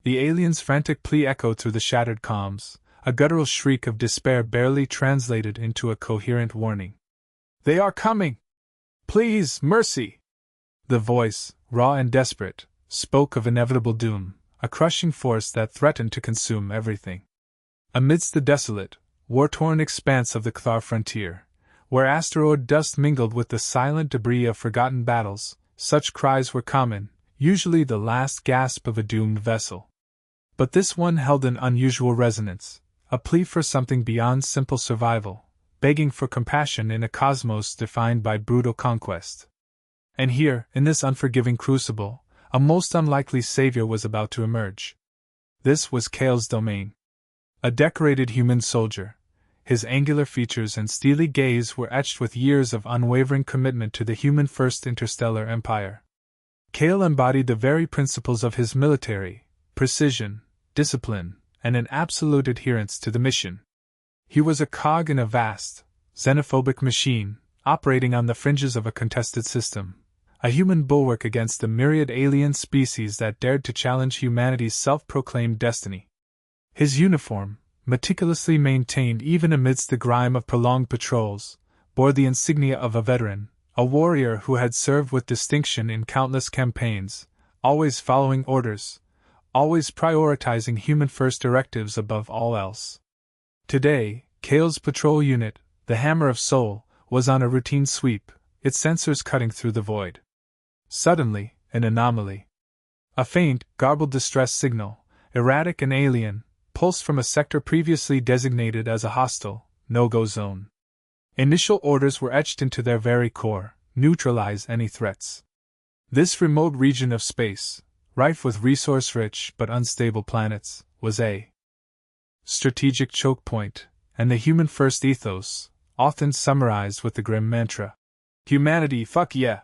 The alien's frantic plea echoed through the shattered comms, a guttural shriek of despair barely translated into a coherent warning. "They are coming! Please, mercy!" The voice, raw and desperate, spoke of inevitable doom, a crushing force that threatened to consume everything. Amidst the desolate, war-torn expanse of the Kthar frontier, where asteroid dust mingled with the silent debris of forgotten battles, such cries were common, usually the last gasp of a doomed vessel. But this one held an unusual resonance, a plea for something beyond simple survival, begging for compassion in a cosmos defined by brutal conquest. And here, in this unforgiving crucible, a most unlikely savior was about to emerge. This was Kale's domain. A decorated human soldier, his angular features and steely gaze were etched with years of unwavering commitment to the human-first interstellar empire. Kale embodied the very principles of his military: precision, discipline, and an absolute adherence to the mission. He was a cog in a vast, xenophobic machine, operating on the fringes of a contested system, a human bulwark against the myriad alien species that dared to challenge humanity's self-proclaimed destiny. His uniform, meticulously maintained even amidst the grime of prolonged patrols, bore the insignia of a veteran, a warrior who had served with distinction in countless campaigns, always following orders, always prioritizing human-first directives above all else. Today, Kale's patrol unit, the Hammer of Soul, was on a routine sweep, its sensors cutting through the void. Suddenly, an anomaly. A faint, garbled distress signal, erratic and alien, pulsed from a sector previously designated as a hostile, no-go zone. Initial orders were etched into their very core: neutralize any threats. This remote region of space, rife with resource-rich but unstable planets, was a strategic choke point, and the human-first ethos, often summarized with the grim mantra, "Humanity, fuck yeah,"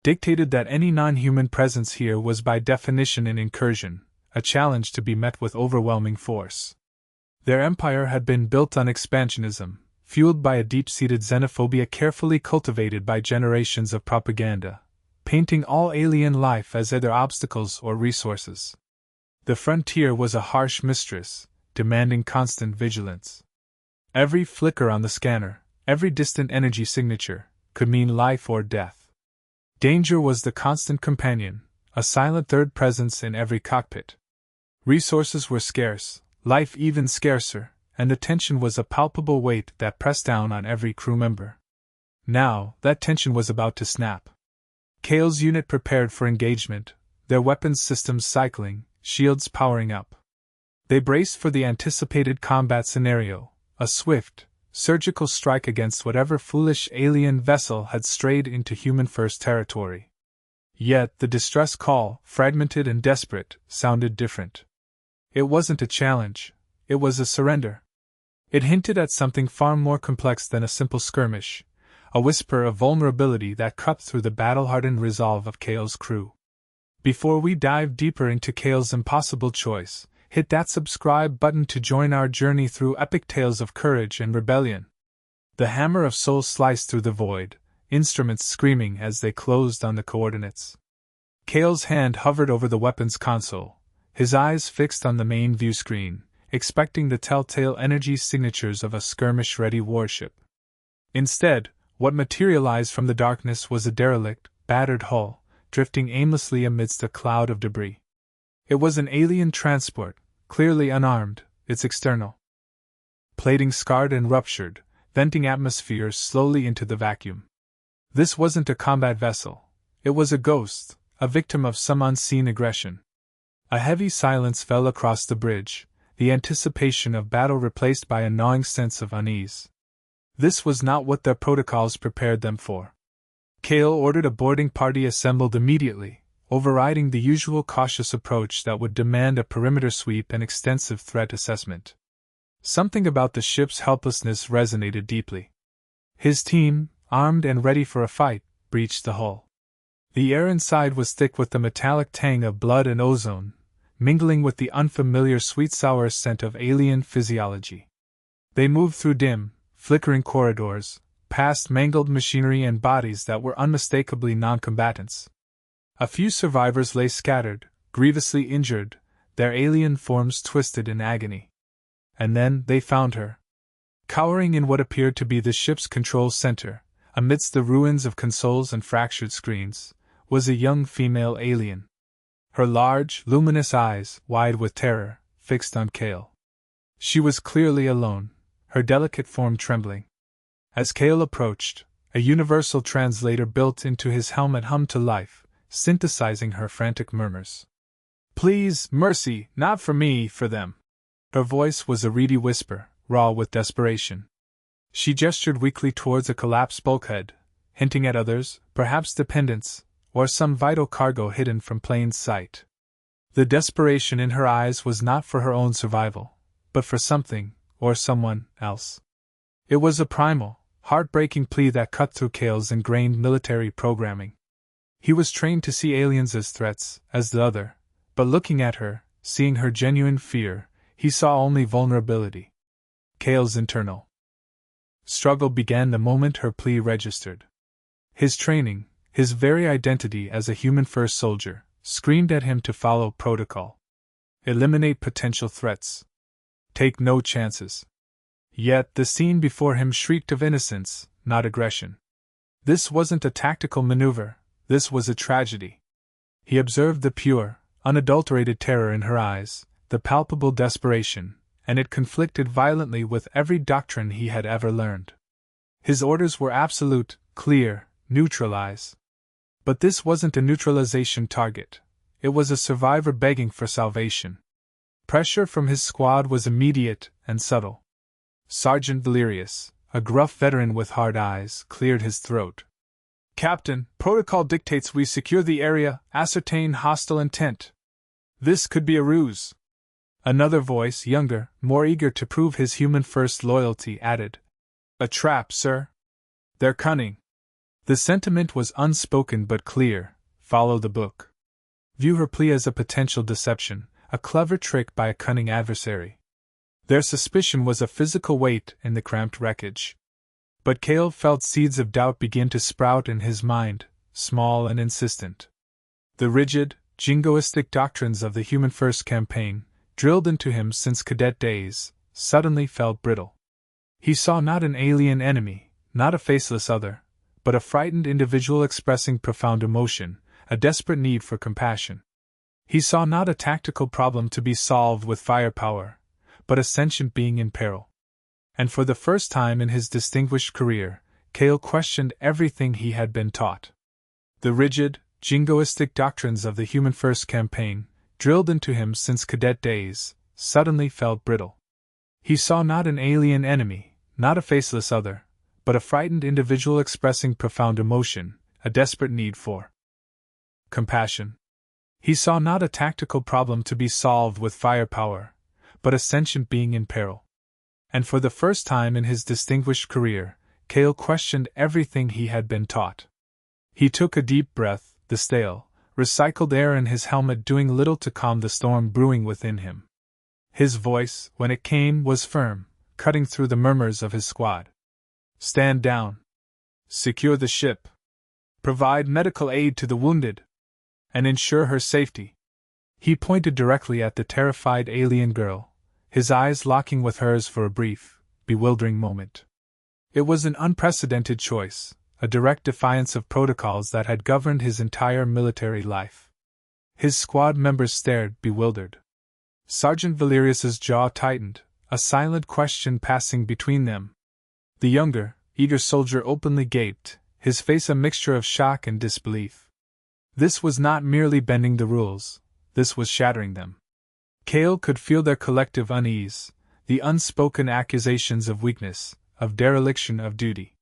dictated that any non-human presence here was by definition an incursion, a challenge to be met with overwhelming force. Their empire had been built on expansionism, fueled by a deep-seated xenophobia carefully cultivated by generations of propaganda, painting all alien life as either obstacles or resources. The frontier was a harsh mistress, demanding constant vigilance. Every flicker on the scanner, every distant energy signature, could mean life or death. Danger was the constant companion, a silent third presence in every cockpit. Resources were scarce, life even scarcer, and the tension was a palpable weight that pressed down on every crew member. Now, that tension was about to snap. Kale's unit prepared for engagement, their weapons systems cycling, shields powering up. They braced for the anticipated combat scenario, a swift, surgical strike against whatever foolish alien vessel had strayed into human-first territory. Yet the distress call, fragmented and desperate, sounded different. It wasn't a challenge, it was a surrender. It hinted at something far more complex than a simple skirmish, a whisper of vulnerability that cut through the battle-hardened resolve of Kale's crew. Before we dive deeper into Kale's impossible choice, hit that subscribe button to join our journey through epic tales of courage and rebellion. The Hammer of Soul sliced through the void, instruments screaming as they closed on the coordinates. Kale's hand hovered over the weapons console, his eyes fixed on the main view screen, expecting the telltale energy signatures of a skirmish-ready warship. Instead, what materialized from the darkness was a derelict, battered hull, drifting aimlessly amidst a cloud of debris. It was an alien transport, clearly unarmed, its external plating scarred and ruptured, venting atmospheres slowly into the vacuum. This wasn't a combat vessel. It was a ghost, a victim of some unseen aggression. A heavy silence fell across the bridge, the anticipation of battle replaced by a gnawing sense of unease. This was not what their protocols prepared them for. Kale ordered a boarding party assembled immediately, overriding the usual cautious approach that would demand a perimeter sweep and extensive threat assessment. Something about the ship's helplessness resonated deeply. His team, armed and ready for a fight, breached the hull. The air inside was thick with the metallic tang of blood and ozone, mingling with the unfamiliar sweet-sour scent of alien physiology. They moved through dim, flickering corridors, past mangled machinery and bodies that were unmistakably non-combatants. A few survivors lay scattered, grievously injured, their alien forms twisted in agony. And then they found her. Cowering in what appeared to be the ship's control center, amidst the ruins of consoles and fractured screens, was a young female alien. Her large, luminous eyes, wide with terror, fixed on Kale. She was clearly alone, her delicate form trembling. As Kale approached, a universal translator built into his helmet hummed to life, synthesizing her frantic murmurs. "Please, mercy, not for me, for them." Her voice was a reedy whisper, raw with desperation. She gestured weakly towards a collapsed bulkhead, hinting at others, perhaps dependents, or some vital cargo hidden from plain sight. The desperation in her eyes was not for her own survival, but for something, or someone, else. It was a primal, heartbreaking plea that cut through Kale's ingrained military programming. He was trained to see aliens as threats, as the other, but looking at her, seeing her genuine fear, he saw only vulnerability. Kale's internal struggle began the moment her plea registered. His training, his very identity as a human-first soldier, screamed at him to follow protocol. Eliminate potential threats. Take no chances. Yet the scene before him shrieked of innocence, not aggression. This wasn't a tactical maneuver, this was a tragedy. He observed the pure, unadulterated terror in her eyes, the palpable desperation, and it conflicted violently with every doctrine he had ever learned. His orders were absolute, clear, neutralize. But this wasn't a neutralization target. It was a survivor begging for salvation. Pressure from his squad was immediate and subtle. Sergeant Valerius, a gruff veteran with hard eyes, cleared his throat. "Captain, protocol dictates we secure the area, ascertain hostile intent. This could be a ruse." Another voice, younger, more eager to prove his human-first loyalty, added, "A trap, sir. They're cunning." The sentiment was unspoken but clear. Follow the book. View her plea as a potential deception, a clever trick by a cunning adversary. Their suspicion was a physical weight in the cramped wreckage. But Kale felt seeds of doubt begin to sprout in his mind, small and insistent. The rigid, jingoistic doctrines of the Human First campaign, drilled into him since cadet days, suddenly felt brittle. He saw not an alien enemy, not a faceless other, but a frightened individual expressing profound emotion, a desperate need for compassion. He saw not a tactical problem to be solved with firepower, but a sentient being in peril. And for the first time in his distinguished career, Kale questioned everything he had been taught. The rigid, jingoistic doctrines of the Human First campaign, drilled into him since cadet days, suddenly felt brittle. He saw not an alien enemy, not a faceless other, but a frightened individual expressing profound emotion, a desperate need for compassion. He saw not a tactical problem to be solved with firepower, but a sentient being in peril. And for the first time in his distinguished career, Kale questioned everything he had been taught. He took a deep breath, the stale, recycled air in his helmet doing little to calm the storm brewing within him. His voice, when it came, was firm, cutting through the murmurs of his squad. "Stand down. Secure the ship. Provide medical aid to the wounded. And ensure her safety." He pointed directly at the terrified alien girl, his eyes locking with hers for a brief, bewildering moment. It was an unprecedented choice, a direct defiance of protocols that had governed his entire military life. His squad members stared, bewildered. Sergeant Valerius's jaw tightened, a silent question passing between them. The younger, eager soldier openly gaped, his face a mixture of shock and disbelief. This was not merely bending the rules, this was shattering them. Kale could feel their collective unease, the unspoken accusations of weakness, of dereliction of duty.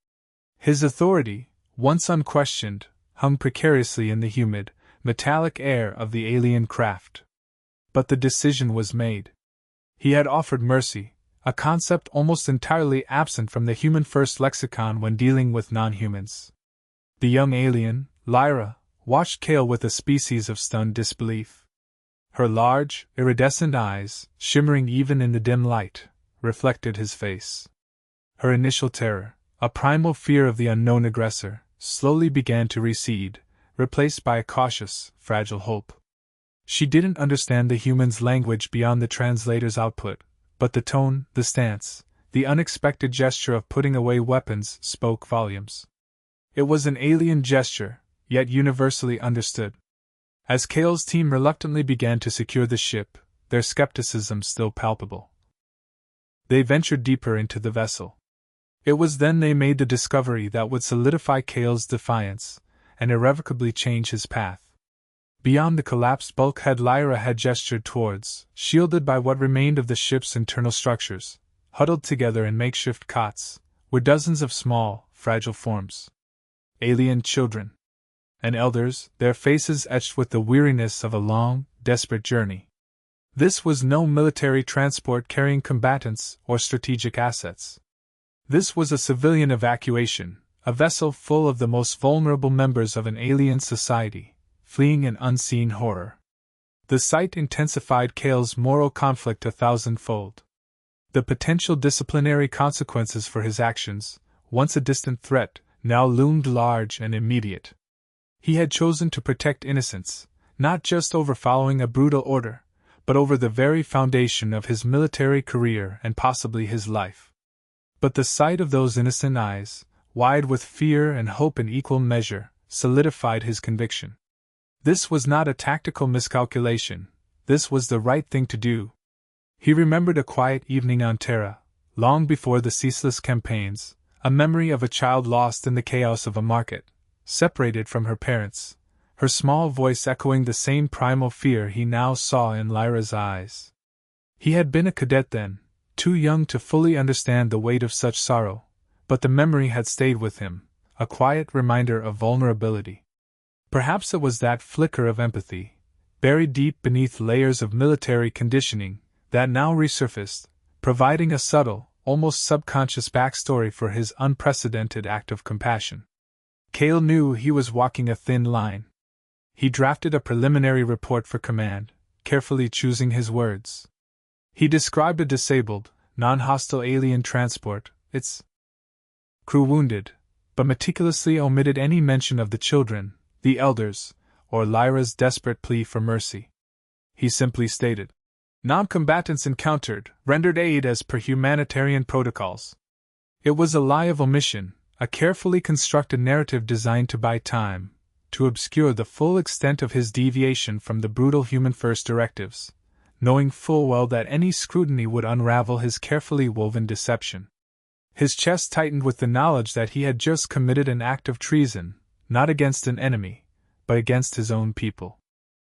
His authority, once unquestioned, hung precariously in the humid, metallic air of the alien craft. But the decision was made. He had offered mercy, a concept almost entirely absent from the human-first lexicon when dealing with non-humans. The young alien, Lyra, watched Kale with a species of stunned disbelief. Her large, iridescent eyes, shimmering even in the dim light, reflected his face. Her initial terror, a primal fear of the unknown aggressor, slowly began to recede, replaced by a cautious, fragile hope. She didn't understand the human's language beyond the translator's output, but the tone, the stance, the unexpected gesture of putting away weapons spoke volumes. It was an alien gesture, yet universally understood. As Kale's team reluctantly began to secure the ship, their skepticism still palpable, they ventured deeper into the vessel. It was then they made the discovery that would solidify Kale's defiance and irrevocably change his path. Beyond the collapsed bulkhead Lyra had gestured towards, shielded by what remained of the ship's internal structures, huddled together in makeshift cots, were dozens of small, fragile forms. Alien children. And elders, their faces etched with the weariness of a long, desperate journey. This was no military transport carrying combatants or strategic assets. This was a civilian evacuation, a vessel full of the most vulnerable members of an alien society, fleeing an unseen horror. The sight intensified Kale's moral conflict 1,000-fold. The potential disciplinary consequences for his actions, once a distant threat, now loomed large and immediate. He had chosen to protect innocence, not just over following a brutal order, but over the very foundation of his military career and possibly his life. But the sight of those innocent eyes, wide with fear and hope in equal measure, solidified his conviction. This was not a tactical miscalculation, this was the right thing to do. He remembered a quiet evening on Terra, long before the ceaseless campaigns, a memory of a child lost in the chaos of a market, separated from her parents, her small voice echoing the same primal fear he now saw in Lyra's eyes. He had been a cadet then, too young to fully understand the weight of such sorrow, but the memory had stayed with him, a quiet reminder of vulnerability. Perhaps it was that flicker of empathy, buried deep beneath layers of military conditioning, that now resurfaced, providing a subtle, almost subconscious backstory for his unprecedented act of compassion. Kale knew he was walking a thin line. He drafted a preliminary report for command, carefully choosing his words. He described a disabled, non-hostile alien transport, its crew wounded, but meticulously omitted any mention of the children, the elders, or Lyra's desperate plea for mercy. He simply stated, "Non-combatants encountered, rendered aid as per humanitarian protocols." It was a lie of omission, a carefully constructed narrative designed to buy time, to obscure the full extent of his deviation from the brutal human-first directives, knowing full well that any scrutiny would unravel his carefully woven deception. His chest tightened with the knowledge that he had just committed an act of treason, not against an enemy, but against his own people.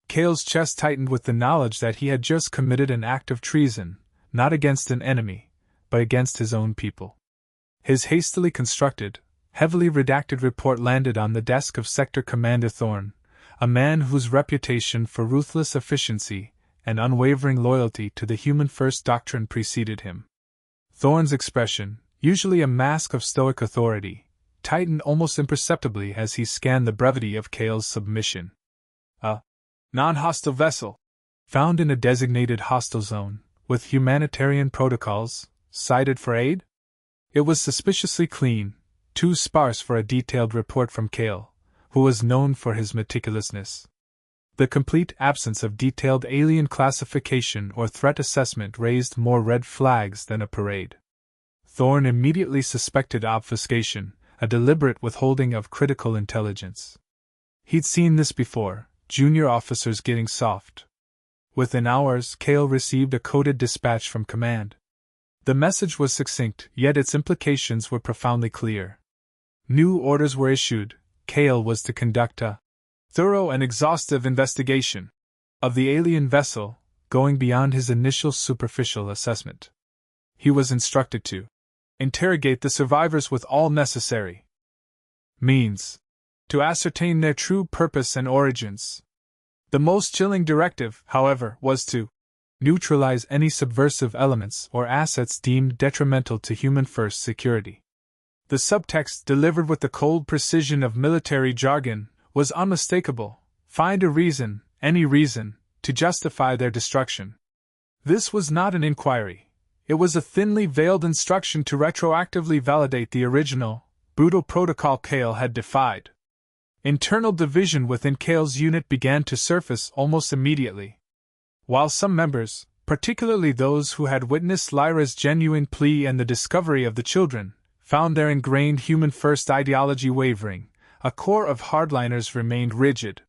Kale's chest tightened with the knowledge that he had just committed an act of treason, not against an enemy, but against his own people. His hastily constructed, heavily redacted report landed on the desk of Sector Commander Thorne, a man whose reputation for ruthless efficiency and unwavering loyalty to the human-first doctrine preceded him. Thorne's expression, usually a mask of stoic authority, tightened almost imperceptibly as he scanned the brevity of Kale's submission. A non-hostile vessel, found in a designated hostile zone, with humanitarian protocols, cited for aid? It was suspiciously clean, too sparse for a detailed report from Kale, who was known for his meticulousness. The complete absence of detailed alien classification or threat assessment raised more red flags than a parade. Thorne immediately suspected obfuscation, a deliberate withholding of critical intelligence. He'd seen this before, junior officers getting soft. Within hours, Kale received a coded dispatch from command. The message was succinct, yet its implications were profoundly clear. New orders were issued. Kale was to conduct a thorough and exhaustive investigation of the alien vessel, going beyond his initial superficial assessment. He was instructed to interrogate the survivors with all necessary means to ascertain their true purpose and origins. The most chilling directive, however, was to neutralize any subversive elements or assets deemed detrimental to human-first security. The subtext, delivered with the cold precision of military jargon, was unmistakable: find a reason, any reason, to justify their destruction. This was not an inquiry. It was a thinly veiled instruction to retroactively validate the original, brutal protocol Kale had defied. Internal division within Kale's unit began to surface almost immediately. While some members, particularly those who had witnessed Lyra's genuine plea and the discovery of the children, found their ingrained human-first ideology wavering, a core of hardliners remained rigid.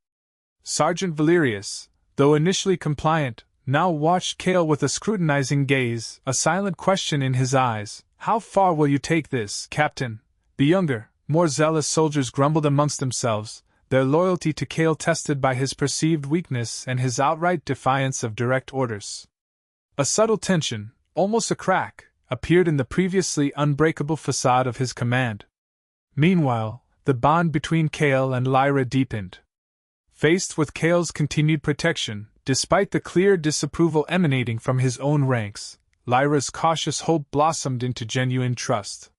Sergeant Valerius, though initially compliant, now watched Kale with a scrutinizing gaze, a silent question in his eyes. "How far will you take this, Captain?" The younger, more zealous soldiers grumbled amongst themselves, their loyalty to Kale tested by his perceived weakness and his outright defiance of direct orders. A subtle tension, almost a crack, appeared in the previously unbreakable facade of his command. Meanwhile, the bond between Kale and Lyra deepened. Faced with Kale's continued protection, despite the clear disapproval emanating from his own ranks, Lyra's cautious hope blossomed into genuine trust.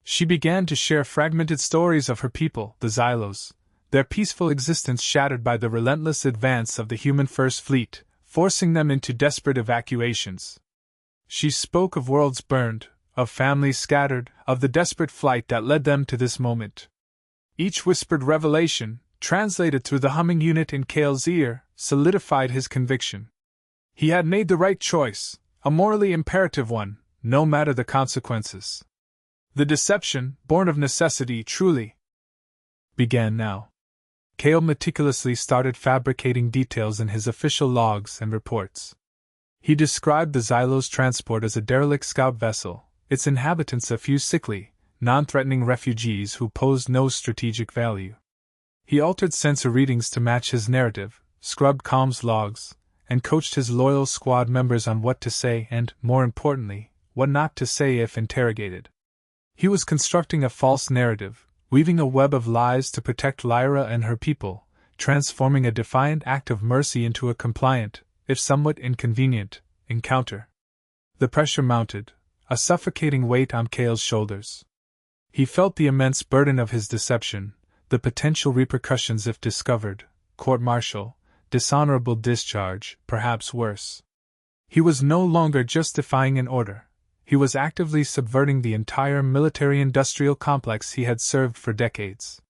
She began to share fragmented stories of her people, the Xylos, their peaceful existence shattered by the relentless advance of the human First Fleet, forcing them into desperate evacuations. She spoke of worlds burned, of families scattered, of the desperate flight that led them to this moment. Each whispered revelation, translated through the humming unit in Kale's ear, solidified his conviction. He had made the right choice, a morally imperative one, no matter the consequences. The deception, born of necessity, truly began now. Kale meticulously started fabricating details in his official logs and reports. He described the Xylos transport as a derelict scout vessel, its inhabitants a few sickly, non-threatening refugees who posed no strategic value. He altered sensor readings to match his narrative, scrubbed comms logs, and coached his loyal squad members on what to say and, more importantly, what not to say if interrogated. He was constructing a false narrative, weaving a web of lies to protect Lyra and her people, transforming a defiant act of mercy into a compliant, if somewhat inconvenient, encounter. The pressure mounted, a suffocating weight on Kale's shoulders. He felt the immense burden of his deception, the potential repercussions if discovered, court-martial, dishonorable discharge, perhaps worse. He was no longer just defying an order. He was actively subverting the entire military-industrial complex he had served for decades.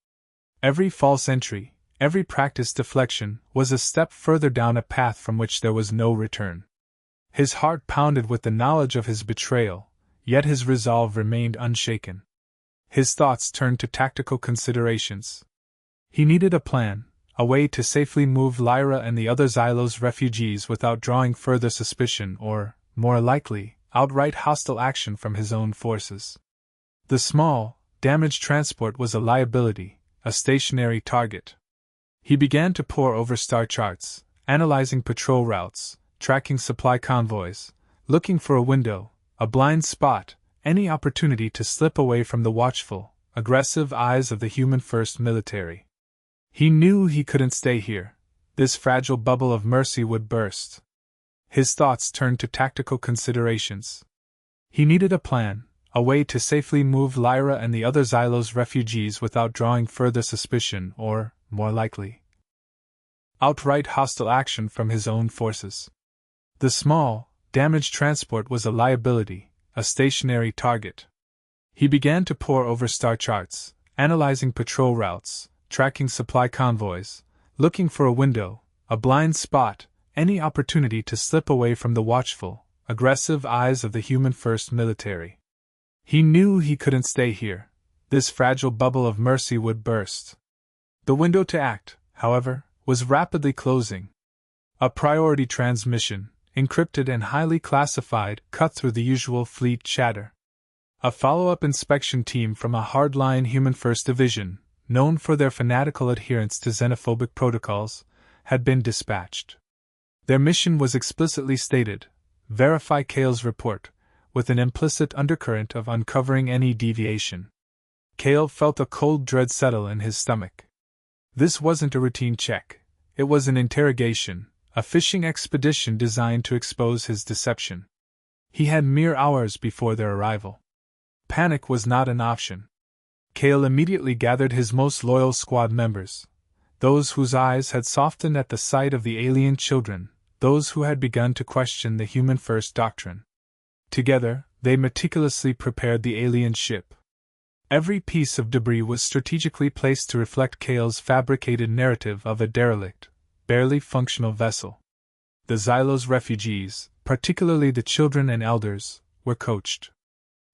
Every false entry, every practiced deflection, was a step further down a path from which there was no return. His heart pounded with the knowledge of his betrayal, yet his resolve remained unshaken. His thoughts turned to tactical considerations. He needed a plan, a way to safely move Lyra and the other Xylos refugees without drawing further suspicion or, more likely, outright hostile action from his own forces. The small, damaged transport was a liability, a stationary target. He began to pore over star charts, analyzing patrol routes, tracking supply convoys, looking for a window, a blind spot, any opportunity to slip away from the watchful, aggressive eyes of the human first military. He knew he couldn't stay here. This fragile bubble of mercy would burst. His thoughts turned to tactical considerations. He needed a plan, a way to safely move Lyra and the other Xylos refugees without drawing further suspicion or, more likely, outright hostile action from his own forces. The small, damaged transport was a liability, a stationary target. He began to pore over star charts, analyzing patrol routes, tracking supply convoys, looking for a window, a blind spot, any opportunity to slip away from the watchful, aggressive eyes of the human first military. He knew he couldn't stay here. This fragile bubble of mercy would burst. The window to act, however, was rapidly closing. A priority transmission, encrypted and highly classified, cut through the usual fleet chatter. A follow-up inspection team from a hardline Human First Division, known for their fanatical adherence to xenophobic protocols, had been dispatched. Their mission was explicitly stated: verify Kale's report, with an implicit undercurrent of uncovering any deviation. Kale felt a cold dread settle in his stomach. This wasn't a routine check. It was an interrogation, a fishing expedition designed to expose his deception. He had mere hours before their arrival. Panic was not an option. Kale immediately gathered his most loyal squad members, those whose eyes had softened at the sight of the alien children, those who had begun to question the human first doctrine. Together, they meticulously prepared the alien ship. Every piece of debris was strategically placed to reflect Kale's fabricated narrative of a derelict, barely functional vessel. The Xylos refugees, particularly the children and elders, were coached.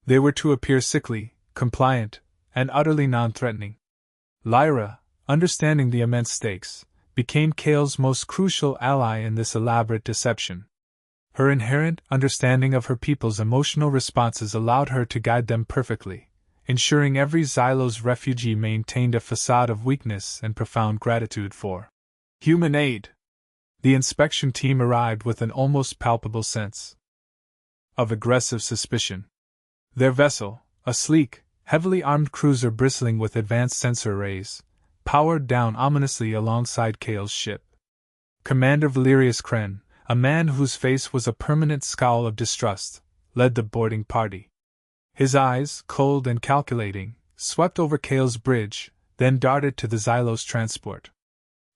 They were to appear sickly, compliant, and utterly non-threatening. Lyra, understanding the immense stakes, became Kale's most crucial ally in this elaborate deception. Her inherent understanding of her people's emotional responses allowed her to guide them perfectly, ensuring every Xylos refugee maintained a facade of weakness and profound gratitude for human aid. The inspection team arrived with an almost palpable sense of aggressive suspicion. Their vessel, a sleek, heavily armed cruiser bristling with advanced sensor arrays, powered down ominously alongside Kale's ship. Commander Valerius Kren, a man whose face was a permanent scowl of distrust, led the boarding party. His eyes, cold and calculating, swept over Kale's bridge, then darted to the Xylos transport.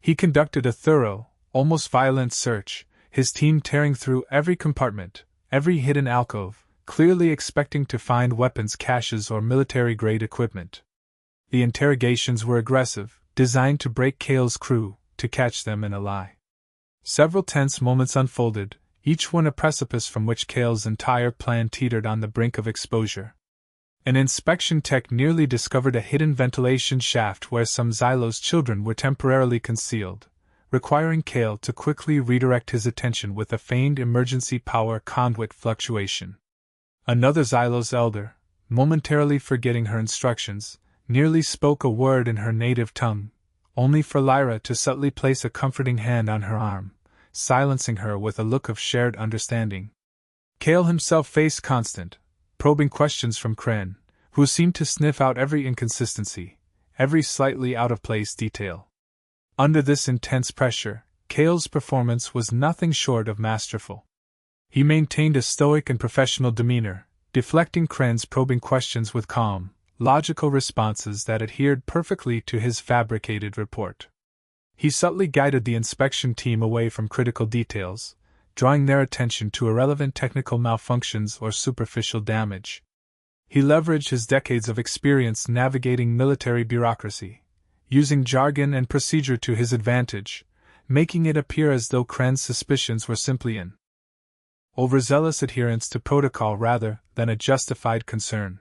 He conducted a thorough, almost violent search, his team tearing through every compartment, every hidden alcove, clearly expecting to find weapons caches or military-grade equipment. The interrogations were aggressive, designed to break Kale's crew, to catch them in a lie. Several tense moments unfolded, each one a precipice from which Kale's entire plan teetered on the brink of exposure. An inspection tech nearly discovered a hidden ventilation shaft where some Xylos children were temporarily concealed, requiring Kale to quickly redirect his attention with a feigned emergency power conduit fluctuation. Another Xylos elder, momentarily forgetting her instructions, nearly spoke a word in her native tongue, only for Lyra to subtly place a comforting hand on her arm, silencing her with a look of shared understanding. Kale himself faced constant, probing questions from Kren, who seemed to sniff out every inconsistency, every slightly out-of-place detail. Under this intense pressure, Kale's performance was nothing short of masterful. He maintained a stoic and professional demeanor, deflecting Kren's probing questions with calm, logical responses that adhered perfectly to his fabricated report. He subtly guided the inspection team away from critical details, drawing their attention to irrelevant technical malfunctions or superficial damage. He leveraged his decades of experience navigating military bureaucracy, using jargon and procedure to his advantage, making it appear as though Kren's suspicions were simply an overzealous adherence to protocol rather than a justified concern.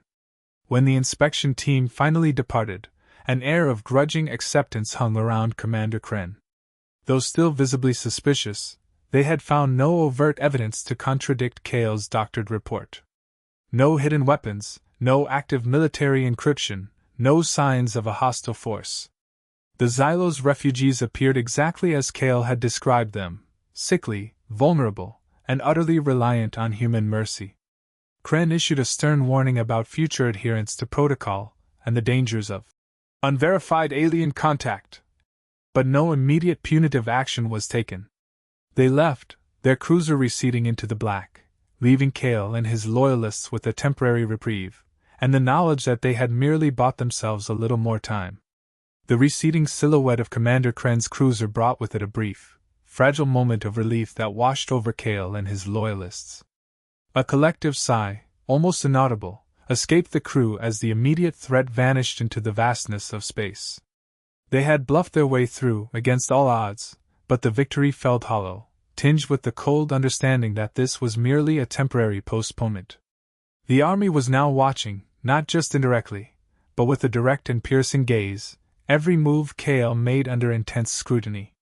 When the inspection team finally departed, an air of grudging acceptance hung around Commander Kren. Though still visibly suspicious, they had found no overt evidence to contradict Kale's doctored report. No hidden weapons, no active military encryption, no signs of a hostile force. The Xylos refugees appeared exactly as Kale had described them, sickly, vulnerable, and utterly reliant on human mercy. Kren issued a stern warning about future adherence to protocol and the dangers of unverified alien contact. But no immediate punitive action was taken. They left, their cruiser receding into the black, leaving Kale and his loyalists with a temporary reprieve, and the knowledge that they had merely bought themselves a little more time. The receding silhouette of Commander Kren's cruiser brought with it a brief, fragile moment of relief that washed over Kale and his loyalists. A collective sigh, almost inaudible, escaped the crew as the immediate threat vanished into the vastness of space. They had bluffed their way through against all odds, but the victory felt hollow, tinged with the cold understanding that this was merely a temporary postponement. The army was now watching, not just indirectly, but with a direct and piercing gaze, every move Kale made under intense scrutiny.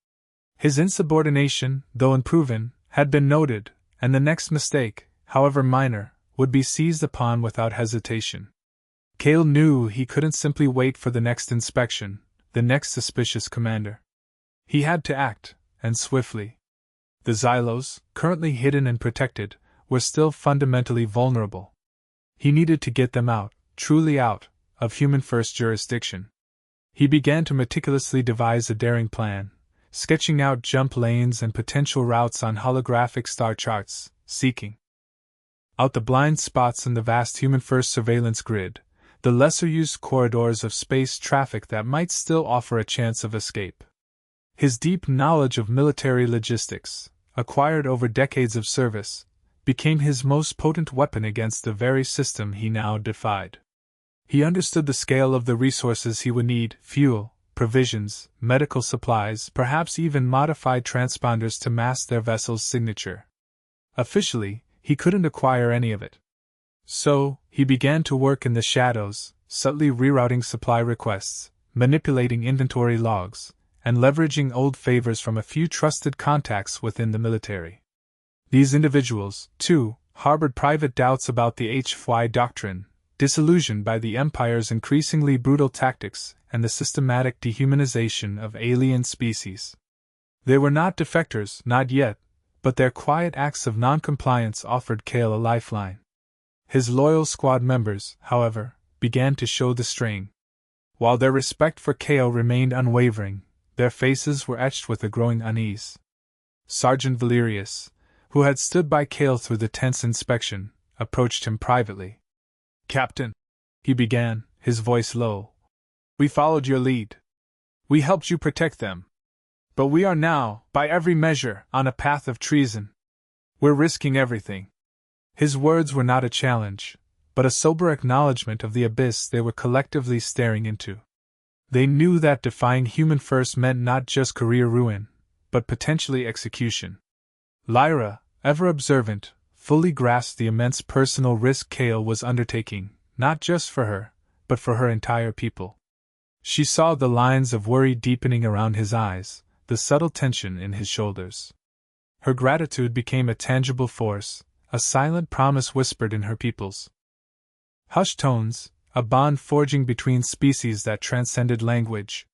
His insubordination, though unproven, had been noted, and the next mistake, however minor, would be seized upon without hesitation. Kale knew he couldn't simply wait for the next inspection, the next suspicious commander. He had to act, and swiftly. The Xylos, currently hidden and protected, were still fundamentally vulnerable. He needed to get them out, truly out, of human-first jurisdiction. He began to meticulously devise a daring plan, sketching out jump lanes and potential routes on holographic star charts, seeking out the blind spots in the vast human-first surveillance grid, the lesser-used corridors of space traffic that might still offer a chance of escape. His deep knowledge of military logistics, acquired over decades of service, became his most potent weapon against the very system he now defied. He understood the scale of the resources he would need: fuel, provisions, medical supplies, perhaps even modified transponders to mask their vessel's signature. Officially, he couldn't acquire any of it. So, he began to work in the shadows, subtly rerouting supply requests, manipulating inventory logs, and leveraging old favors from a few trusted contacts within the military. These individuals, too, harbored private doubts about the HFY doctrine, disillusioned by the Empire's increasingly brutal tactics and the systematic dehumanization of alien species. They were not defectors, not yet, but their quiet acts of non-compliance offered Kale a lifeline. His loyal squad members, however, began to show the strain. While their respect for Kale remained unwavering, their faces were etched with a growing unease. Sergeant Valerius, who had stood by Kale through the tense inspection, approached him privately. "Captain," he began, his voice low, "we followed your lead. We helped you protect them. But we are now, by every measure, on a path of treason. We're risking everything." His words were not a challenge, but a sober acknowledgement of the abyss they were collectively staring into. They knew that defying human first meant not just career ruin, but potentially execution. Lyra, ever observant, fully grasped the immense personal risk Kale was undertaking, not just for her, but for her entire people. She saw the lines of worry deepening around his eyes, the subtle tension in his shoulders. Her gratitude became a tangible force, a silent promise whispered in her people's hushed tones, a bond forging between species that transcended language.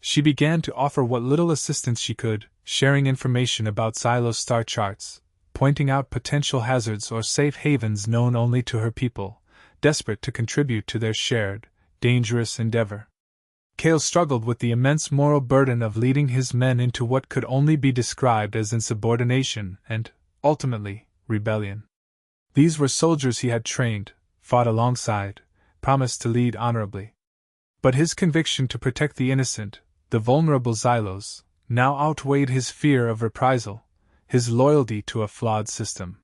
She began to offer what little assistance she could, sharing information about Xylos star charts, pointing out potential hazards or safe havens known only to her people, desperate to contribute to their shared, dangerous endeavor. Kale struggled with the immense moral burden of leading his men into what could only be described as insubordination and, ultimately, rebellion. These were soldiers he had trained, fought alongside, promised to lead honorably. But his conviction to protect the innocent, the vulnerable Xylos, now outweighed his fear of reprisal, his loyalty to a flawed system.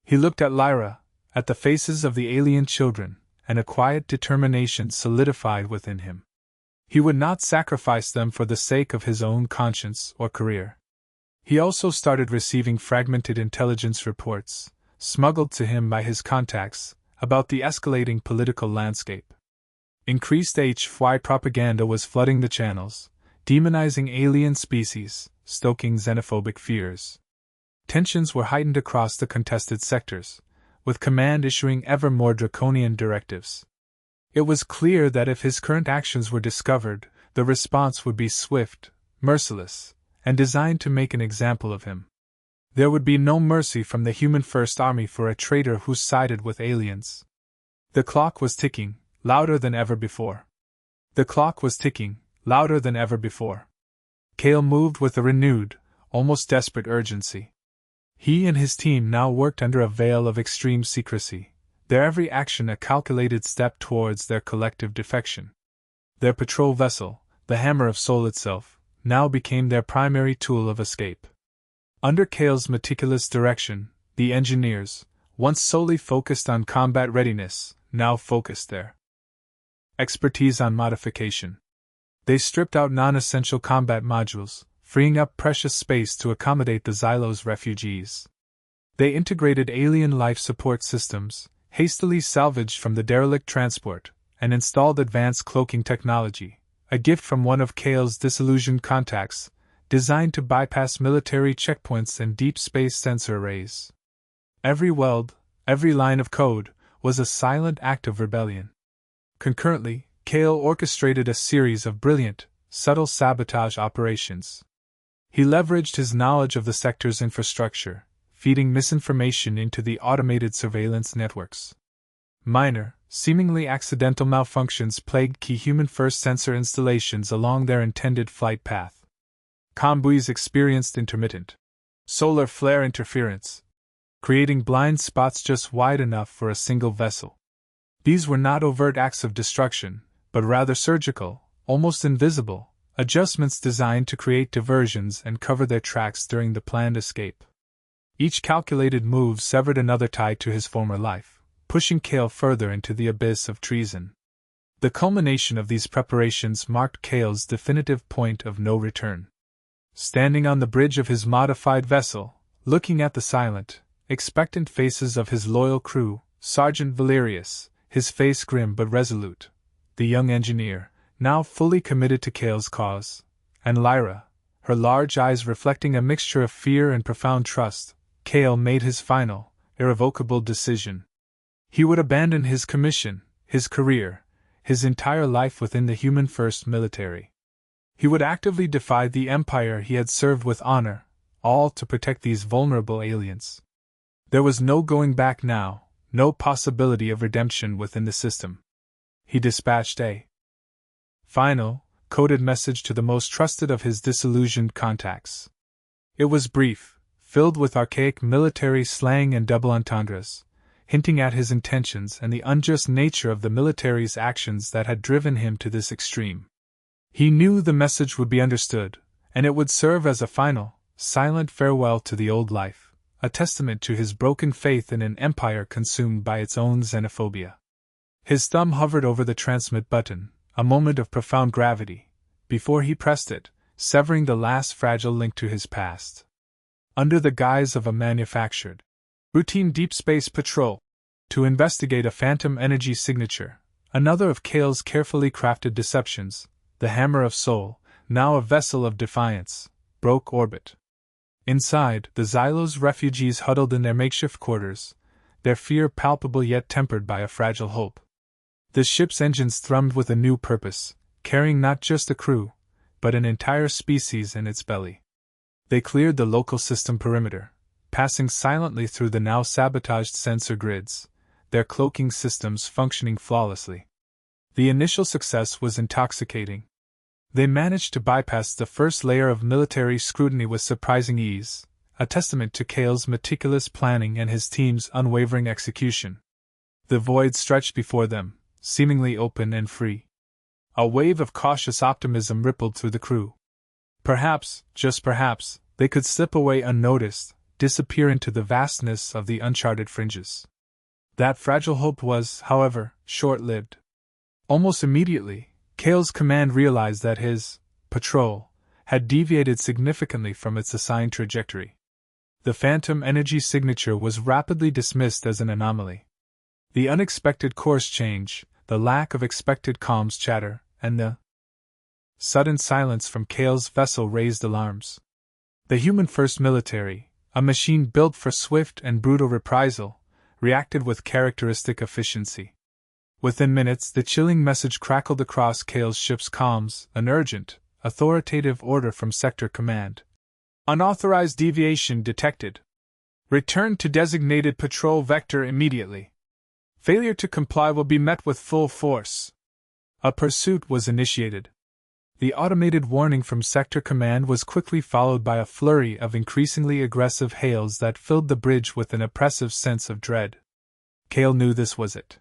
He looked at Lyra, at the faces of the alien children, and a quiet determination solidified within him. He would not sacrifice them for the sake of his own conscience or career. He also started receiving fragmented intelligence reports, smuggled to him by his contacts, about the escalating political landscape. Increased HFY propaganda was flooding the channels, demonizing alien species, stoking xenophobic fears. Tensions were heightened across the contested sectors, with command issuing ever more draconian directives. It was clear that if his current actions were discovered, the response would be swift, merciless, and designed to make an example of him. There would be no mercy from the Human First Army for a traitor who sided with aliens. The clock was ticking, louder than ever before. The clock was ticking, louder than ever before. Kale moved with a renewed, almost desperate urgency. He and his team now worked under a veil of extreme secrecy, their every action a calculated step towards their collective defection. Their patrol vessel, the Hammer of Soul itself, now became their primary tool of escape. Under Kale's meticulous direction, the engineers, once solely focused on combat readiness, now focused their expertise on modification. They stripped out non-essential combat modules, freeing up precious space to accommodate the Xylos refugees. They integrated alien life support systems, hastily salvaged from the derelict transport, and installed advanced cloaking technology, a gift from one of Kale's disillusioned contacts, designed to bypass military checkpoints and deep space sensor arrays. Every weld, every line of code, was a silent act of rebellion. Concurrently, Kale orchestrated a series of brilliant, subtle sabotage operations. He leveraged his knowledge of the sector's infrastructure, feeding misinformation into the automated surveillance networks. Minor, seemingly accidental malfunctions plagued key human-first sensor installations along their intended flight path. Convoys experienced intermittent solar flare interference, creating blind spots just wide enough for a single vessel. These were not overt acts of destruction, but rather surgical, almost invisible, adjustments designed to create diversions and cover their tracks during the planned escape. Each calculated move severed another tie to his former life, pushing Kale further into the abyss of treason. The culmination of these preparations marked Kale's definitive point of no return. Standing on the bridge of his modified vessel, looking at the silent, expectant faces of his loyal crew, Sergeant Valerius, his face grim but resolute, the young engineer, now fully committed to Kale's cause, and Lyra, her large eyes reflecting a mixture of fear and profound trust, Kale made his final, irrevocable decision. He would abandon his commission, his career, his entire life within the Human First military. He would actively defy the empire he had served with honor, all to protect these vulnerable aliens. There was no going back now, no possibility of redemption within the system. He dispatched a final, coded message to the most trusted of his disillusioned contacts. It was brief, filled with archaic military slang and double entendres, hinting at his intentions and the unjust nature of the military's actions that had driven him to this extreme. He knew the message would be understood, and it would serve as a final, silent farewell to the old life, a testament to his broken faith in an empire consumed by its own xenophobia. His thumb hovered over the transmit button, a moment of profound gravity, before he pressed it, severing the last fragile link to his past. Under the guise of a manufactured, routine deep space patrol, to investigate a phantom energy signature, another of Kale's carefully crafted deceptions, the Hammer of Soul, now a vessel of defiance, broke orbit. Inside, the Xylos refugees huddled in their makeshift quarters, their fear palpable yet tempered by a fragile hope. The ship's engines thrummed with a new purpose, carrying not just a crew, but an entire species in its belly. They cleared the local system perimeter, passing silently through the now sabotaged sensor grids, their cloaking systems functioning flawlessly. The initial success was intoxicating. They managed to bypass the first layer of military scrutiny with surprising ease, a testament to Kale's meticulous planning and his team's unwavering execution. The void stretched before them, seemingly open and free. A wave of cautious optimism rippled through the crew. Perhaps, just perhaps, they could slip away unnoticed, disappear into the vastness of the uncharted fringes. That fragile hope was, however, short-lived. Almost immediately, Kale's command realized that his patrol had deviated significantly from its assigned trajectory. The phantom energy signature was rapidly dismissed as an anomaly. The unexpected course change, the lack of expected comms chatter, and the sudden silence from Kale's vessel raised alarms. The Human First military, a machine built for swift and brutal reprisal, reacted with characteristic efficiency. Within minutes, the chilling message crackled across Kale's ship's comms, an urgent, authoritative order from Sector Command. Unauthorized deviation detected. Return to designated patrol vector immediately. Failure to comply will be met with full force. A pursuit was initiated. The automated warning from Sector Command was quickly followed by a flurry of increasingly aggressive hails that filled the bridge with an oppressive sense of dread. Kale knew this was it.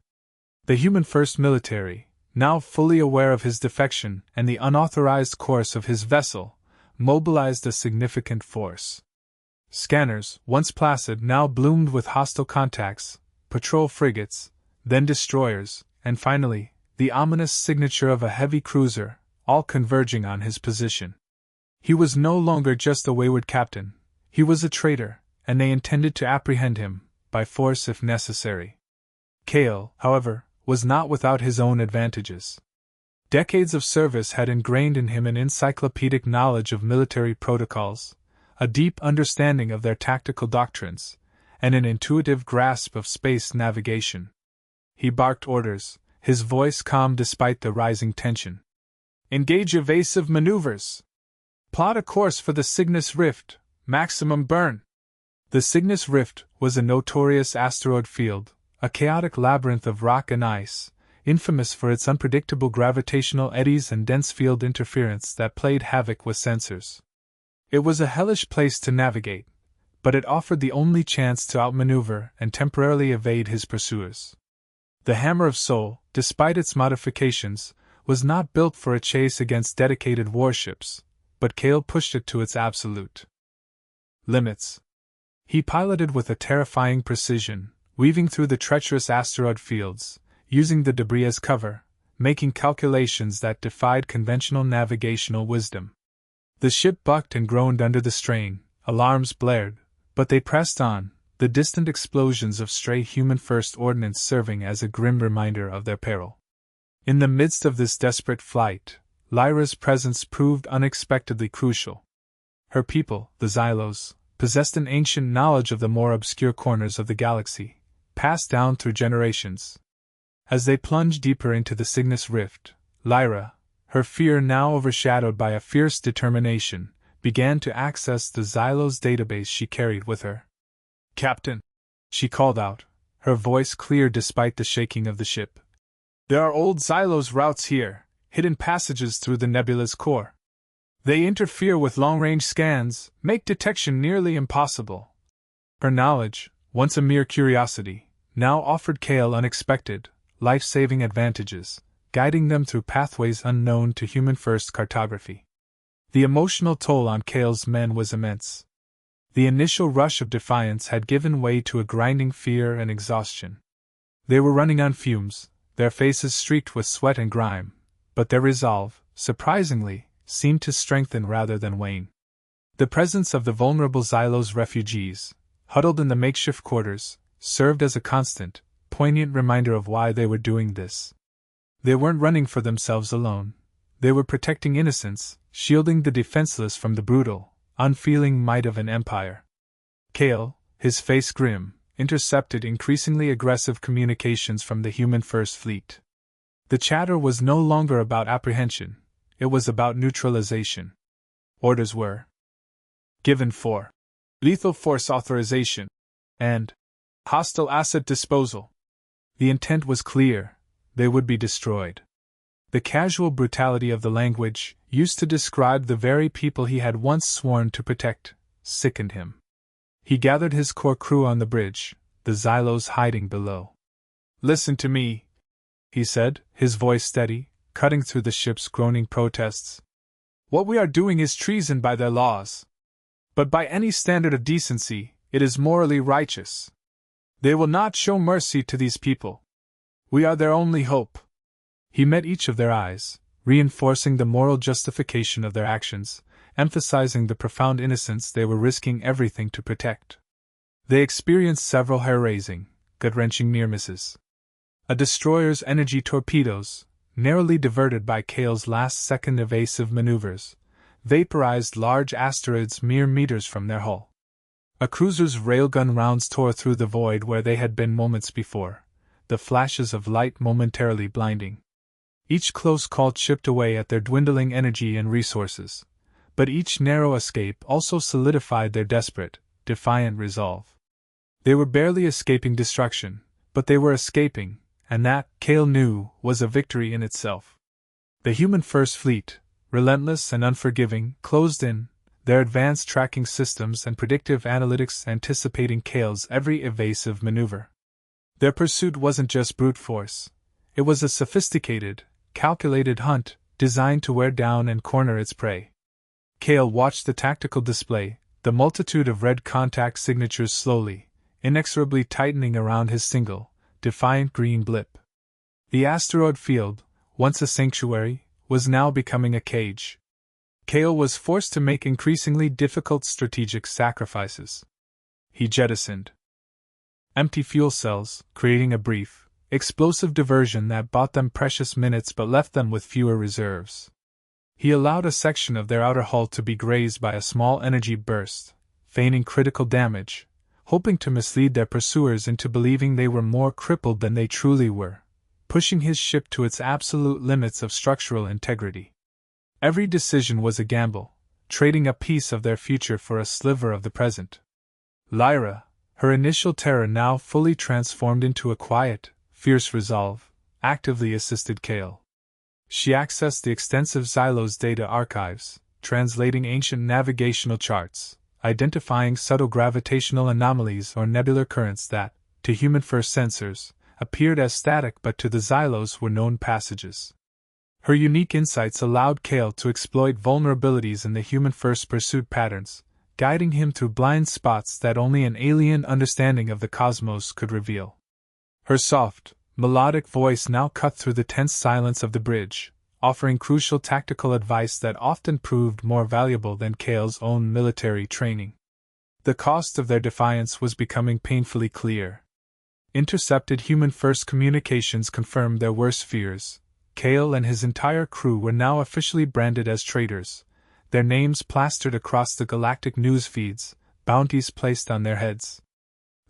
The Human First military, now fully aware of his defection and the unauthorized course of his vessel, mobilized a significant force. Scanners, once placid, now bloomed with hostile contacts, patrol frigates, then destroyers, and finally, the ominous signature of a heavy cruiser, all converging on his position. He was no longer just a wayward captain, he was a traitor, and they intended to apprehend him, by force if necessary. Kale, however, was not without his own advantages. Decades of service had ingrained in him an encyclopedic knowledge of military protocols, a deep understanding of their tactical doctrines, and an intuitive grasp of space navigation. He barked orders, his voice calm despite the rising tension. Engage evasive maneuvers. Plot a course for the Cygnus Rift, maximum burn. The Cygnus Rift was a notorious asteroid field, a chaotic labyrinth of rock and ice, infamous for its unpredictable gravitational eddies and dense field interference that played havoc with sensors. It was a hellish place to navigate, but it offered the only chance to outmaneuver and temporarily evade his pursuers. The Hammer of Soul, despite its modifications, was not built for a chase against dedicated warships, but Kale pushed it to its absolute limits. He piloted with a terrifying precision, weaving through the treacherous asteroid fields, using the debris as cover, making calculations that defied conventional navigational wisdom. The ship bucked and groaned under the strain, alarms blared, but they pressed on, the distant explosions of stray human-first ordnance serving as a grim reminder of their peril. In the midst of this desperate flight, Lyra's presence proved unexpectedly crucial. Her people, the Xylos, possessed an ancient knowledge of the more obscure corners of the galaxy, passed down through generations. As they plunged deeper into the Cygnus Rift, Lyra, her fear now overshadowed by a fierce determination, began to access the Xylos database she carried with her. "Captain," she called out, her voice clear despite the shaking of the ship. "There are old Xylos routes here, hidden passages through the nebula's core. They interfere with long-range scans, make detection nearly impossible." Her knowledge, once a mere curiosity, now offered Kale unexpected, life-saving advantages, guiding them through pathways unknown to human-first cartography. The emotional toll on Kale's men was immense. The initial rush of defiance had given way to a grinding fear and exhaustion. They were running on fumes, their faces streaked with sweat and grime, but their resolve, surprisingly, seemed to strengthen rather than wane. The presence of the vulnerable Xylos refugees, huddled in the makeshift quarters, served as a constant, poignant reminder of why they were doing this. They weren't running for themselves alone. They were protecting innocents, shielding the defenseless from the brutal, unfeeling might of an empire. Kale, his face grim, intercepted increasingly aggressive communications from the Human First Fleet. The chatter was no longer about apprehension, it was about neutralization. Orders were given for lethal force authorization and hostile asset disposal. The intent was clear: they would be destroyed. The casual brutality of the language, used to describe the very people he had once sworn to protect, sickened him. He gathered his core crew on the bridge, the Xylos hiding below. "Listen to me," he said, his voice steady, cutting through the ship's groaning protests. "What we are doing is treason by their laws. But by any standard of decency, it is morally righteous. They will not show mercy to these people. We are their only hope." He met each of their eyes, reinforcing the moral justification of their actions, emphasizing the profound innocence they were risking everything to protect. They experienced several hair-raising, gut-wrenching near misses. A destroyer's energy torpedoes, narrowly diverted by Kale's last-second evasive maneuvers, vaporized large asteroids mere meters from their hull. A cruiser's railgun rounds tore through the void where they had been moments before, the flashes of light momentarily blinding. Each close call chipped away at their dwindling energy and resources, but each narrow escape also solidified their desperate, defiant resolve. They were barely escaping destruction, but they were escaping, and that, Kale knew, was a victory in itself. The Human First Fleet, relentless and unforgiving, closed in, their advanced tracking systems and predictive analytics anticipating Kale's every evasive maneuver. Their pursuit wasn't just brute force, it was a sophisticated, calculated hunt designed to wear down and corner its prey. Kale watched the tactical display, the multitude of red contact signatures slowly, inexorably tightening around his single, defiant green blip. The asteroid field, once a sanctuary, was now becoming a cage. Kale was forced to make increasingly difficult strategic sacrifices. He jettisoned empty fuel cells, creating a brief, explosive diversion that bought them precious minutes but left them with fewer reserves. He allowed a section of their outer hull to be grazed by a small energy burst, feigning critical damage, hoping to mislead their pursuers into believing they were more crippled than they truly were, pushing his ship to its absolute limits of structural integrity. Every decision was a gamble, trading a piece of their future for a sliver of the present. Lyra, her initial terror now fully transformed into a quiet, fierce resolve, actively assisted Kale. She accessed the extensive Xylos data archives, translating ancient navigational charts, identifying subtle gravitational anomalies or nebular currents that, to human-first sensors, appeared as static but to the Xylos were known passages. Her unique insights allowed Kale to exploit vulnerabilities in the human-first pursuit patterns, guiding him through blind spots that only an alien understanding of the cosmos could reveal. Her soft, melodic voice now cut through the tense silence of the bridge, offering crucial tactical advice that often proved more valuable than Cale's own military training. The cost of their defiance was becoming painfully clear. Intercepted human-first communications confirmed their worst fears. Cale and his entire crew were now officially branded as traitors, their names plastered across the galactic news feeds, bounties placed on their heads.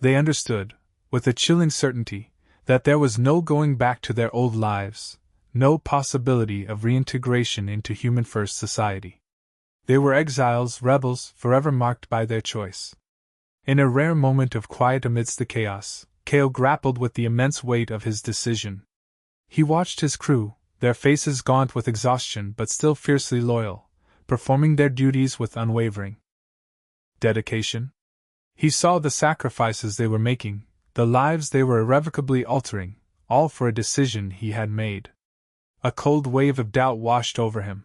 They understood, with a chilling certainty, that there was no going back to their old lives, no possibility of reintegration into human-first society. They were exiles, rebels, forever marked by their choice. In a rare moment of quiet amidst the chaos, Cale grappled with the immense weight of his decision. He watched his crew, their faces gaunt with exhaustion but still fiercely loyal, performing their duties with unwavering dedication. He saw the sacrifices they were making, the lives they were irrevocably altering, all for a decision he had made. A cold wave of doubt washed over him.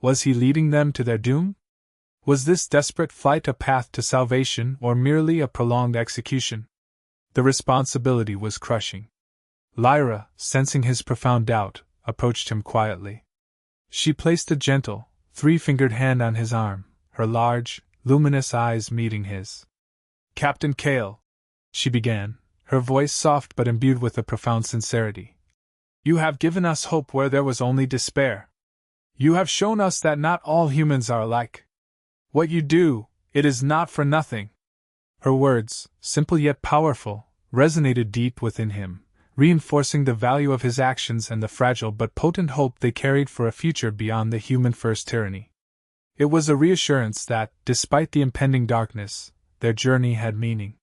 Was he leading them to their doom? Was this desperate flight a path to salvation or merely a prolonged execution? The responsibility was crushing. Lyra, sensing his profound doubt, approached him quietly. She placed a gentle, three-fingered hand on his arm, her large, luminous eyes meeting his. "Captain Cale," she began, her voice soft but imbued with a profound sincerity. "You have given us hope where there was only despair. You have shown us that not all humans are alike. What you do, it is not for nothing." Her words, simple yet powerful, resonated deep within him, reinforcing the value of his actions and the fragile but potent hope they carried for a future beyond the human-first tyranny. It was a reassurance that, despite the impending darkness, their journey had meaning.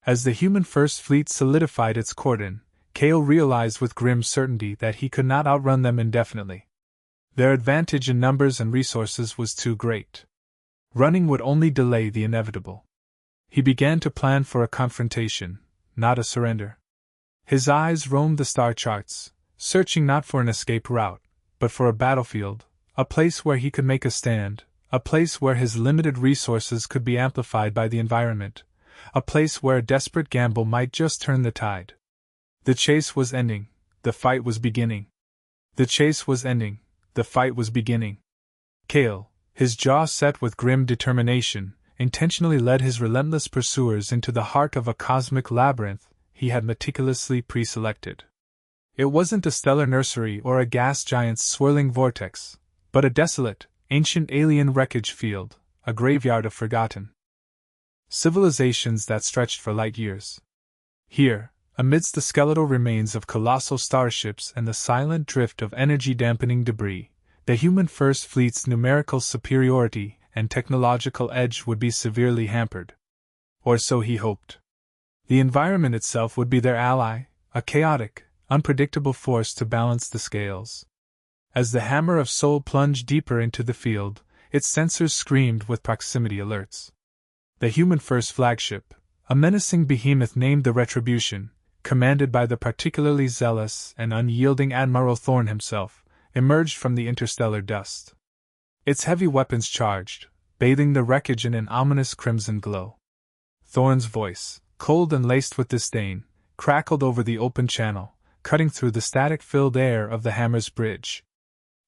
As the human-first fleet solidified its cordon, Cale realized with grim certainty that he could not outrun them indefinitely. Their advantage in numbers and resources was too great. Running would only delay the inevitable. He began to plan for a confrontation, not a surrender. His eyes roamed the star charts, searching not for an escape route, but for a battlefield, a place where he could make a stand, a place where his limited resources could be amplified by the environment, a place where a desperate gamble might just turn the tide. The chase was ending, the fight was beginning. The chase was ending, the fight was beginning. Cale, his jaw set with grim determination, intentionally led his relentless pursuers into the heart of a cosmic labyrinth he had meticulously pre-selected. It wasn't a stellar nursery or a gas giant's swirling vortex, but a desolate, ancient alien wreckage field, a graveyard of forgotten civilizations that stretched for light years. Here, amidst the skeletal remains of colossal starships and the silent drift of energy-dampening debris, the human-first fleet's numerical superiority and technological edge would be severely hampered. Or so he hoped. The environment itself would be their ally, a chaotic, unpredictable force to balance the scales. As the hammer of Sol plunged deeper into the field, its sensors screamed with proximity alerts. The human-first flagship, a menacing behemoth named the Retribution, commanded by the particularly zealous and unyielding Admiral Thorn himself, emerged from the interstellar dust. Its heavy weapons charged, bathing the wreckage in an ominous crimson glow. Thorn's voice, cold and laced with disdain, crackled over the open channel, cutting through the static-filled air of the hammer's bridge.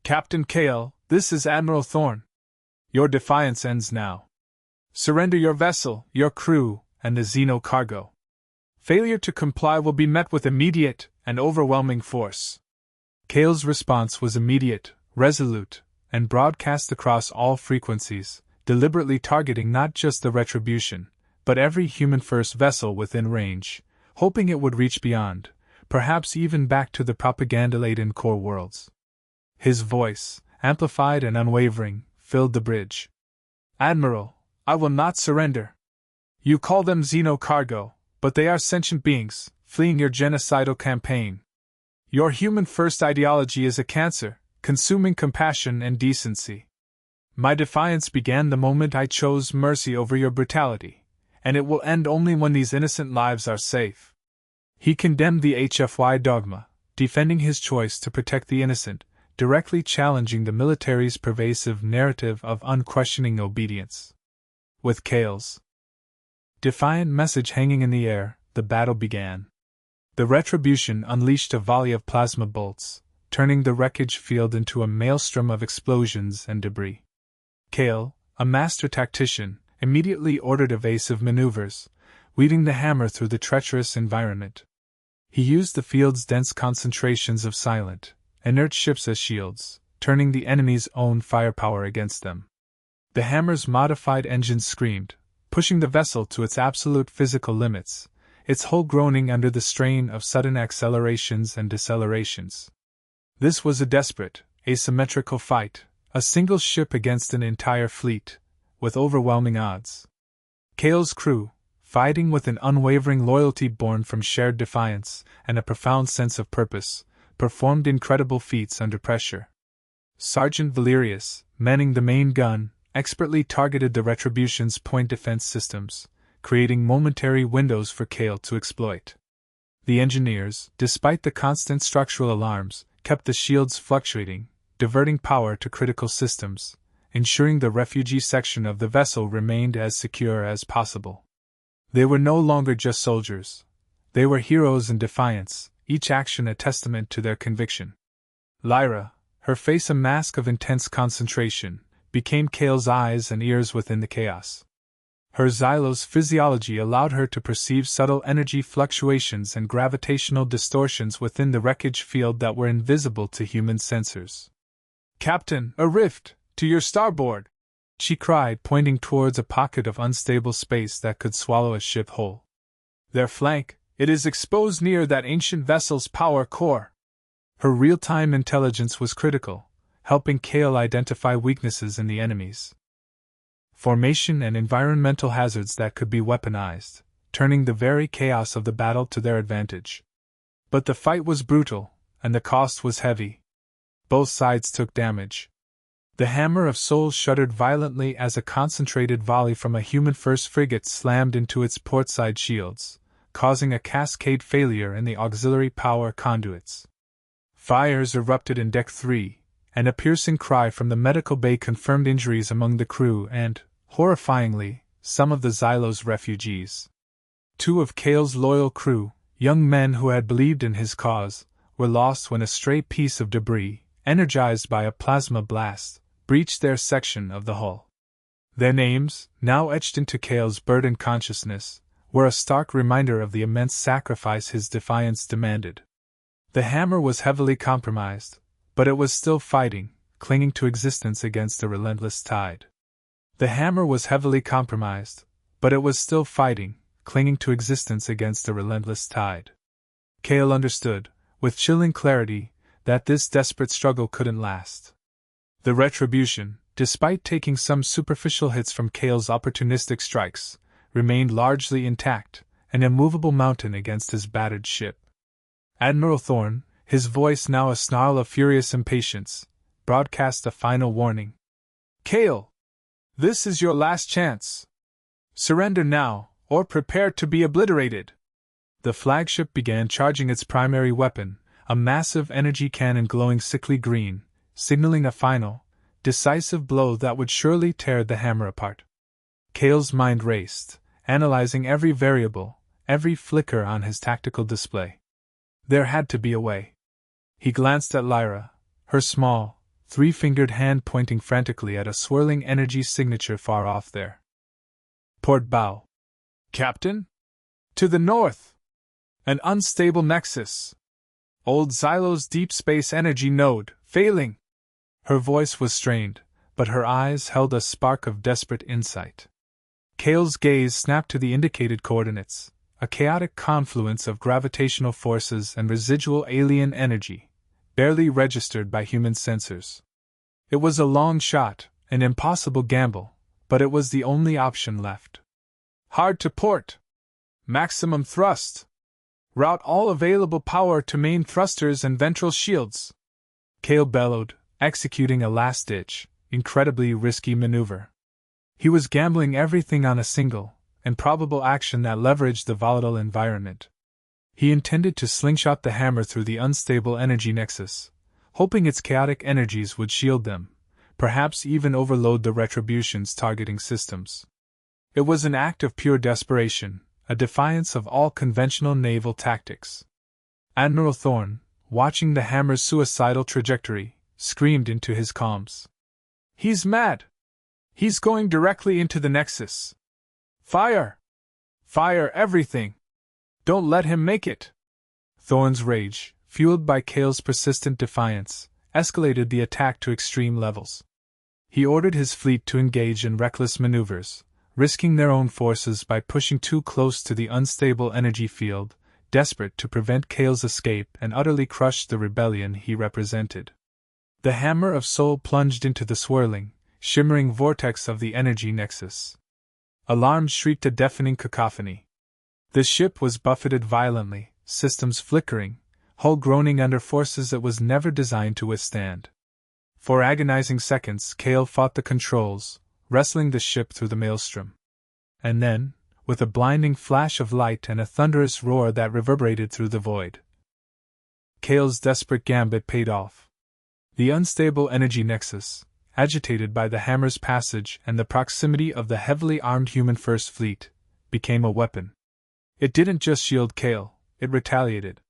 "Captain Cale, this is Admiral Thorn. Your defiance ends now. Surrender your vessel, your crew, and the Xeno cargo. Failure to comply will be met with immediate and overwhelming force." Cale's response was immediate, resolute, and broadcast across all frequencies, deliberately targeting not just the Retribution, but every human-first vessel within range, hoping it would reach beyond, perhaps even back to the propaganda-laden core worlds. His voice, amplified and unwavering, filled the bridge. "Admiral, I will not surrender. You call them Xeno cargo, but they are sentient beings, fleeing your genocidal campaign. Your human-first ideology is a cancer, consuming compassion and decency. My defiance began the moment I chose mercy over your brutality, and it will end only when these innocent lives are safe." He condemned the HFY dogma, defending his choice to protect the innocent, directly challenging the military's pervasive narrative of unquestioning obedience. With Cale's defiant message hanging in the air, the battle began. The Retribution unleashed a volley of plasma bolts, turning the wreckage field into a maelstrom of explosions and debris. Kale, a master tactician, immediately ordered evasive maneuvers, weaving the hammer through the treacherous environment. He used the field's dense concentrations of silent, inert ships as shields, turning the enemy's own firepower against them. The hammer's modified engines screamed, pushing the vessel to its absolute physical limits, its hull groaning under the strain of sudden accelerations and decelerations. This was a desperate, asymmetrical fight, a single ship against an entire fleet, with overwhelming odds. Kale's crew, fighting with an unwavering loyalty born from shared defiance and a profound sense of purpose, performed incredible feats under pressure. Sergeant Valerius, manning the main gun, expertly targeted the Retribution's point defense systems, creating momentary windows for Kale to exploit. The engineers, despite the constant structural alarms, kept the shields fluctuating, diverting power to critical systems, ensuring the refugee section of the vessel remained as secure as possible. They were no longer just soldiers. They were heroes in defiance, each action a testament to their conviction. Lyra, her face a mask of intense concentration, became Kale's eyes and ears within the chaos. Her Xylos physiology allowed her to perceive subtle energy fluctuations and gravitational distortions within the wreckage field that were invisible to human sensors. "Captain, a rift, to your starboard!" she cried, pointing towards a pocket of unstable space that could swallow a ship whole. "Their flank, it is exposed near that ancient vessel's power core." Her real-time intelligence was critical, helping Kale identify weaknesses in the enemies formation and environmental hazards that could be weaponized, turning the very chaos of the battle to their advantage. But the fight was brutal, and the cost was heavy. Both sides took damage. The Hammer of Souls shuddered violently as a concentrated volley from a human-first frigate slammed into its portside shields, causing a cascade failure in the auxiliary power conduits. Fires erupted in Deck 3, and a piercing cry from the medical bay confirmed injuries among the crew and, horrifyingly, some of the Xylos refugees. Two of Kale's loyal crew, young men who had believed in his cause, were lost when a stray piece of debris, energized by a plasma blast, breached their section of the hull. Their names, now etched into Kale's burdened consciousness, were a stark reminder of the immense sacrifice his defiance demanded. The Hammer was heavily compromised, but it was still fighting, clinging to existence against a relentless tide. The Hammer was heavily compromised, but it was still fighting, clinging to existence against a relentless tide. Kale understood, with chilling clarity, that this desperate struggle couldn't last. The Retribution, despite taking some superficial hits from Kale's opportunistic strikes, remained largely intact, an immovable mountain against his battered ship. Admiral Thorne, his voice now a snarl of furious impatience, broadcast a final warning. "Kale! This is your last chance. Surrender now, or prepare to be obliterated." The flagship began charging its primary weapon, a massive energy cannon glowing sickly green, signaling a final, decisive blow that would surely tear the Hammer apart. Kale's mind raced, analyzing every variable, every flicker on his tactical display. There had to be a way. He glanced at Lyra, her small, three-fingered hand pointing frantically at a swirling energy signature far off there. "Port bow. Captain? To the north! An unstable nexus. Old Xylo's deep space energy node, failing." Her voice was strained, but her eyes held a spark of desperate insight. Kale's gaze snapped to the indicated coordinates, a chaotic confluence of gravitational forces and residual alien energy, barely registered by human sensors. It was a long shot, an impossible gamble, but it was the only option left. "Hard to port. Maximum thrust. Route all available power to main thrusters and ventral shields," Kale bellowed, executing a last-ditch, incredibly risky maneuver. He was gambling everything on a single, improbable action that leveraged the volatile environment. He intended to slingshot the Hammer through the unstable energy nexus, hoping its chaotic energies would shield them, perhaps even overload the Retribution's targeting systems. It was an act of pure desperation, a defiance of all conventional naval tactics. Admiral Thorne, watching the hammer's suicidal trajectory, screamed into his comms. "He's mad! He's going directly into the Nexus! Fire! Fire everything! Don't let him make it!" Thorne's rage, fueled by Cale's persistent defiance, escalated the attack to extreme levels. He ordered his fleet to engage in reckless maneuvers, risking their own forces by pushing too close to the unstable energy field, desperate to prevent Cale's escape and utterly crush the rebellion he represented. The Hammer of Soul plunged into the swirling, shimmering vortex of the energy nexus. Alarms shrieked a deafening cacophony. The ship was buffeted violently, systems flickering, hull groaning under forces it was never designed to withstand. For agonizing seconds, Cale fought the controls, wrestling the ship through the maelstrom. And then, with a blinding flash of light and a thunderous roar that reverberated through the void, Cale's desperate gambit paid off. The unstable energy nexus, agitated by the hammer's passage and the proximity of the heavily armed human First Fleet, became a weapon. It didn't just shield Cale, it retaliated.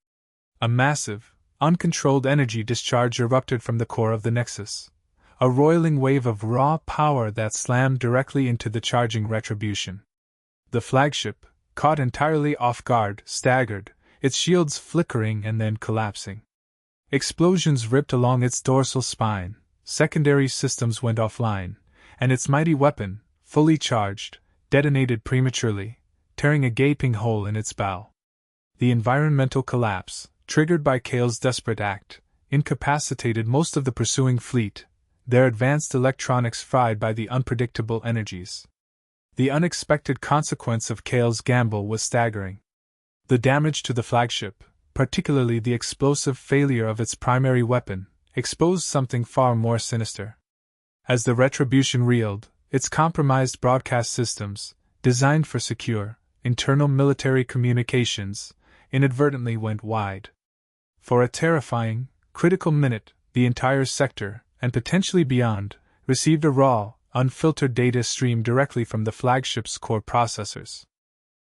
A massive, uncontrolled energy discharge erupted from the core of the Nexus, a roiling wave of raw power that slammed directly into the charging Retribution. The flagship, caught entirely off guard, staggered, its shields flickering and then collapsing. Explosions ripped along its dorsal spine, secondary systems went offline, and its mighty weapon, fully charged, detonated prematurely, tearing a gaping hole in its bow. The environmental collapse, triggered by Cale's desperate act, incapacitated most of the pursuing fleet, their advanced electronics fried by the unpredictable energies. The unexpected consequence of Cale's gamble was staggering. The damage to the flagship, particularly the explosive failure of its primary weapon, exposed something far more sinister. As the Retribution reeled, its compromised broadcast systems, designed for secure, internal military communications, inadvertently went wide. For a terrifying, critical minute, the entire sector, and potentially beyond, received a raw, unfiltered data stream directly from the flagship's core processors.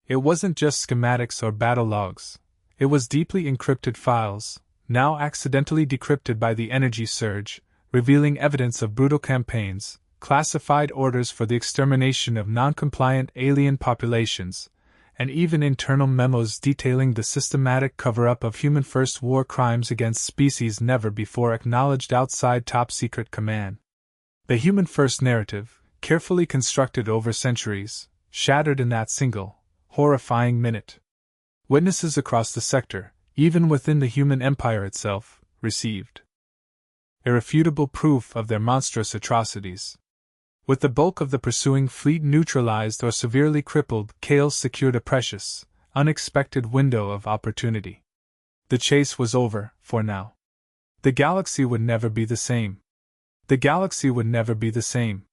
It wasn't just schematics or battle logs, it was deeply encrypted files, now accidentally decrypted by the energy surge, revealing evidence of brutal campaigns, classified orders for the extermination of non-compliant alien populations, and even internal memos detailing the systematic cover-up of human-first war crimes against species never before acknowledged outside top-secret command. The human-first narrative, carefully constructed over centuries, shattered in that single, horrifying minute. Witnesses across the sector, even within the human empire itself, received irrefutable proof of their monstrous atrocities. With the bulk of the pursuing fleet neutralized or severely crippled, Cale secured a precious, unexpected window of opportunity. The chase was over, for now. The galaxy would never be the same. The galaxy would never be the same.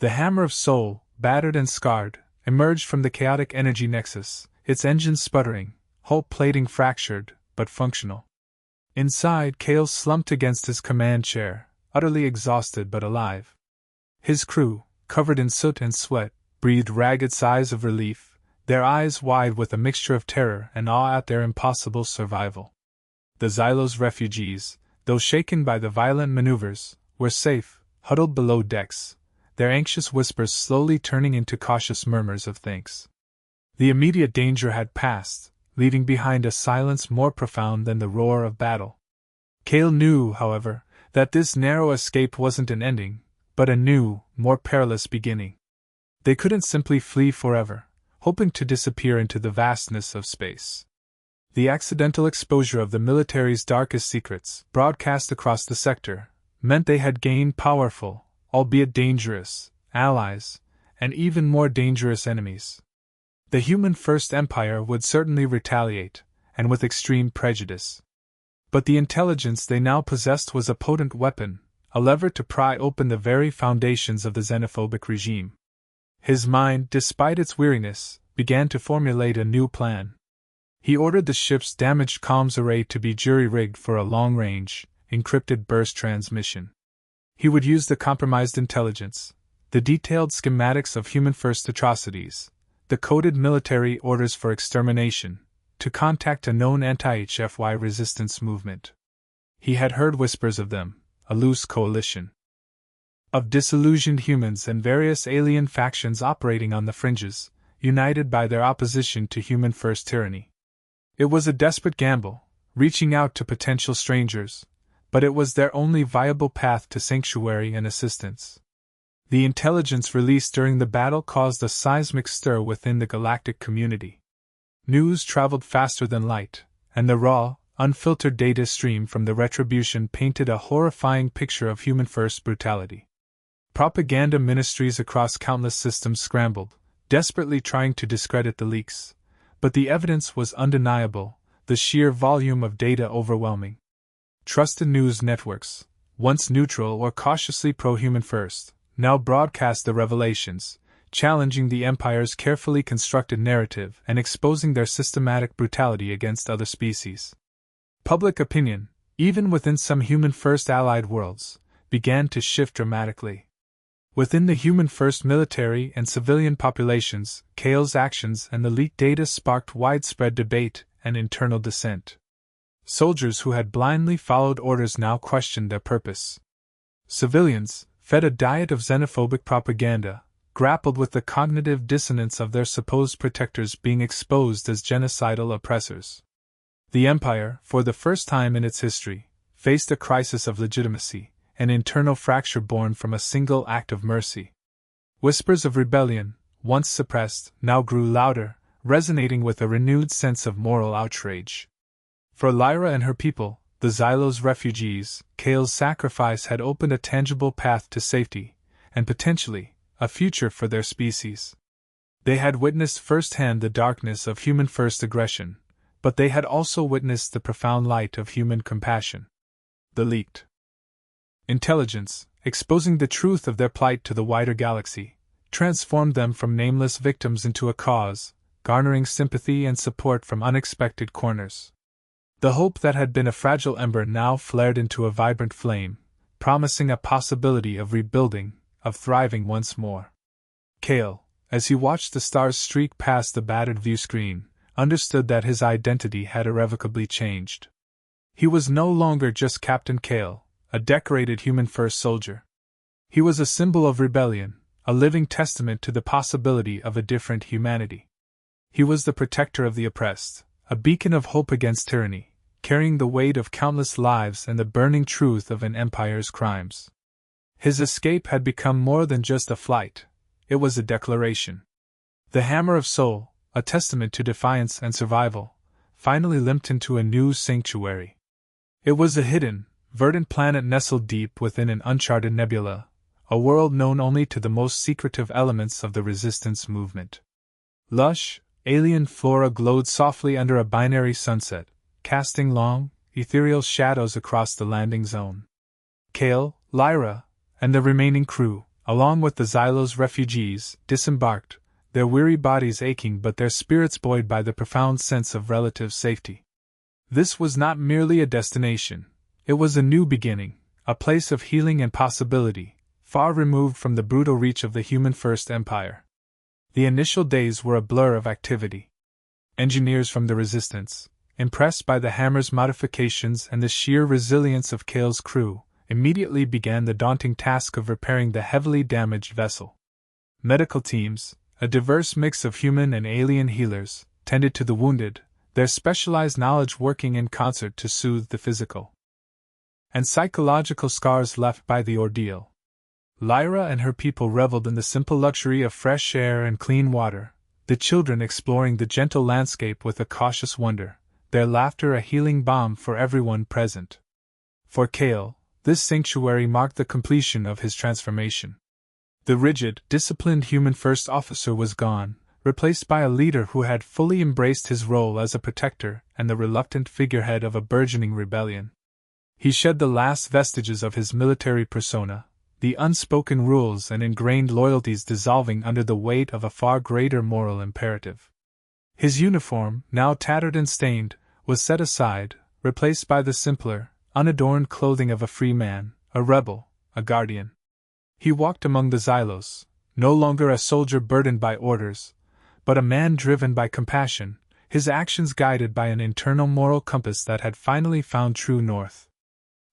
The Hammer of Soul, battered and scarred, emerged from the chaotic energy nexus, its engines sputtering, hull plating fractured, but functional. Inside, Cale slumped against his command chair, utterly exhausted but alive. His crew, covered in soot and sweat, breathed ragged sighs of relief, their eyes wide with a mixture of terror and awe at their impossible survival. The Xylos refugees, though shaken by the violent maneuvers, were safe, huddled below decks, their anxious whispers slowly turning into cautious murmurs of thanks. The immediate danger had passed, leaving behind a silence more profound than the roar of battle. Cale knew, however, that this narrow escape wasn't an ending, but a new, more perilous beginning. They couldn't simply flee forever, hoping to disappear into the vastness of space. The accidental exposure of the military's darkest secrets, broadcast across the sector, meant they had gained powerful, albeit dangerous, allies, and even more dangerous enemies. The human First Empire would certainly retaliate, and with extreme prejudice. But the intelligence they now possessed was a potent weapon, a lever to pry open the very foundations of the xenophobic regime. His mind, despite its weariness, began to formulate a new plan. He ordered the ship's damaged comms array to be jury-rigged for a long-range, encrypted burst transmission. He would use the compromised intelligence, the detailed schematics of human-first atrocities, the coded military orders for extermination, to contact a known anti-HFY resistance movement. He had heard whispers of them, a loose coalition of disillusioned humans and various alien factions operating on the fringes, united by their opposition to human-first tyranny. It was a desperate gamble, reaching out to potential strangers, but it was their only viable path to sanctuary and assistance. The intelligence released during the battle caused a seismic stir within the galactic community. News traveled faster than light, and the raw, unfiltered data stream from the Retribution painted a horrifying picture of human-first brutality. Propaganda ministries across countless systems scrambled, desperately trying to discredit the leaks, but the evidence was undeniable, the sheer volume of data overwhelming. Trusted news networks, once neutral or cautiously pro-human first, now broadcast the revelations, challenging the Empire's carefully constructed narrative and exposing their systematic brutality against other species. Public opinion, even within some human-first allied worlds, began to shift dramatically. Within the human-first military and civilian populations, Kale's actions and the leaked data sparked widespread debate and internal dissent. Soldiers who had blindly followed orders now questioned their purpose. Civilians, fed a diet of xenophobic propaganda, grappled with the cognitive dissonance of their supposed protectors being exposed as genocidal oppressors. The Empire, for the first time in its history, faced a crisis of legitimacy, an internal fracture born from a single act of mercy. Whispers of rebellion, once suppressed, now grew louder, resonating with a renewed sense of moral outrage. For Lyra and her people, the Xylos refugees, Kale's sacrifice had opened a tangible path to safety, and potentially, a future for their species. They had witnessed firsthand the darkness of human-first aggression, but they had also witnessed the profound light of human compassion. The leaked intelligence, exposing the truth of their plight to the wider galaxy, transformed them from nameless victims into a cause, garnering sympathy and support from unexpected corners. The hope that had been a fragile ember now flared into a vibrant flame, promising a possibility of rebuilding, of thriving once more. Kale, as he watched the stars streak past the battered viewscreen, understood that his identity had irrevocably changed. He was no longer just Captain Kale, a decorated human-first soldier. He was a symbol of rebellion, a living testament to the possibility of a different humanity. He was the protector of the oppressed, a beacon of hope against tyranny, carrying the weight of countless lives and the burning truth of an empire's crimes. His escape had become more than just a flight, it was a declaration. The Hammer of Soul, a testament to defiance and survival, finally limped into a new sanctuary. It was a hidden, verdant planet nestled deep within an uncharted nebula, a world known only to the most secretive elements of the resistance movement. Lush, alien flora glowed softly under a binary sunset, casting long, ethereal shadows across the landing zone. Kale, Lyra, and the remaining crew, along with the Xylos refugees, disembarked, their weary bodies aching but their spirits buoyed by the profound sense of relative safety. This was not merely a destination. It was a new beginning, a place of healing and possibility, far removed from the brutal reach of the human-first empire. The initial days were a blur of activity. Engineers from the Resistance, impressed by the Hammer's modifications and the sheer resilience of Kale's crew, immediately began the daunting task of repairing the heavily damaged vessel. Medical teams, a diverse mix of human and alien healers, tended to the wounded, their specialized knowledge working in concert to soothe the physical and psychological scars left by the ordeal. Lyra and her people reveled in the simple luxury of fresh air and clean water, the children exploring the gentle landscape with a cautious wonder, their laughter a healing balm for everyone present. For Kale, this sanctuary marked the completion of his transformation. The rigid, disciplined human-first officer was gone, replaced by a leader who had fully embraced his role as a protector and the reluctant figurehead of a burgeoning rebellion. He shed the last vestiges of his military persona, the unspoken rules and ingrained loyalties dissolving under the weight of a far greater moral imperative. His uniform, now tattered and stained, was set aside, replaced by the simpler, unadorned clothing of a free man, a rebel, a guardian. He walked among the Xylos, no longer a soldier burdened by orders, but a man driven by compassion, his actions guided by an internal moral compass that had finally found true north.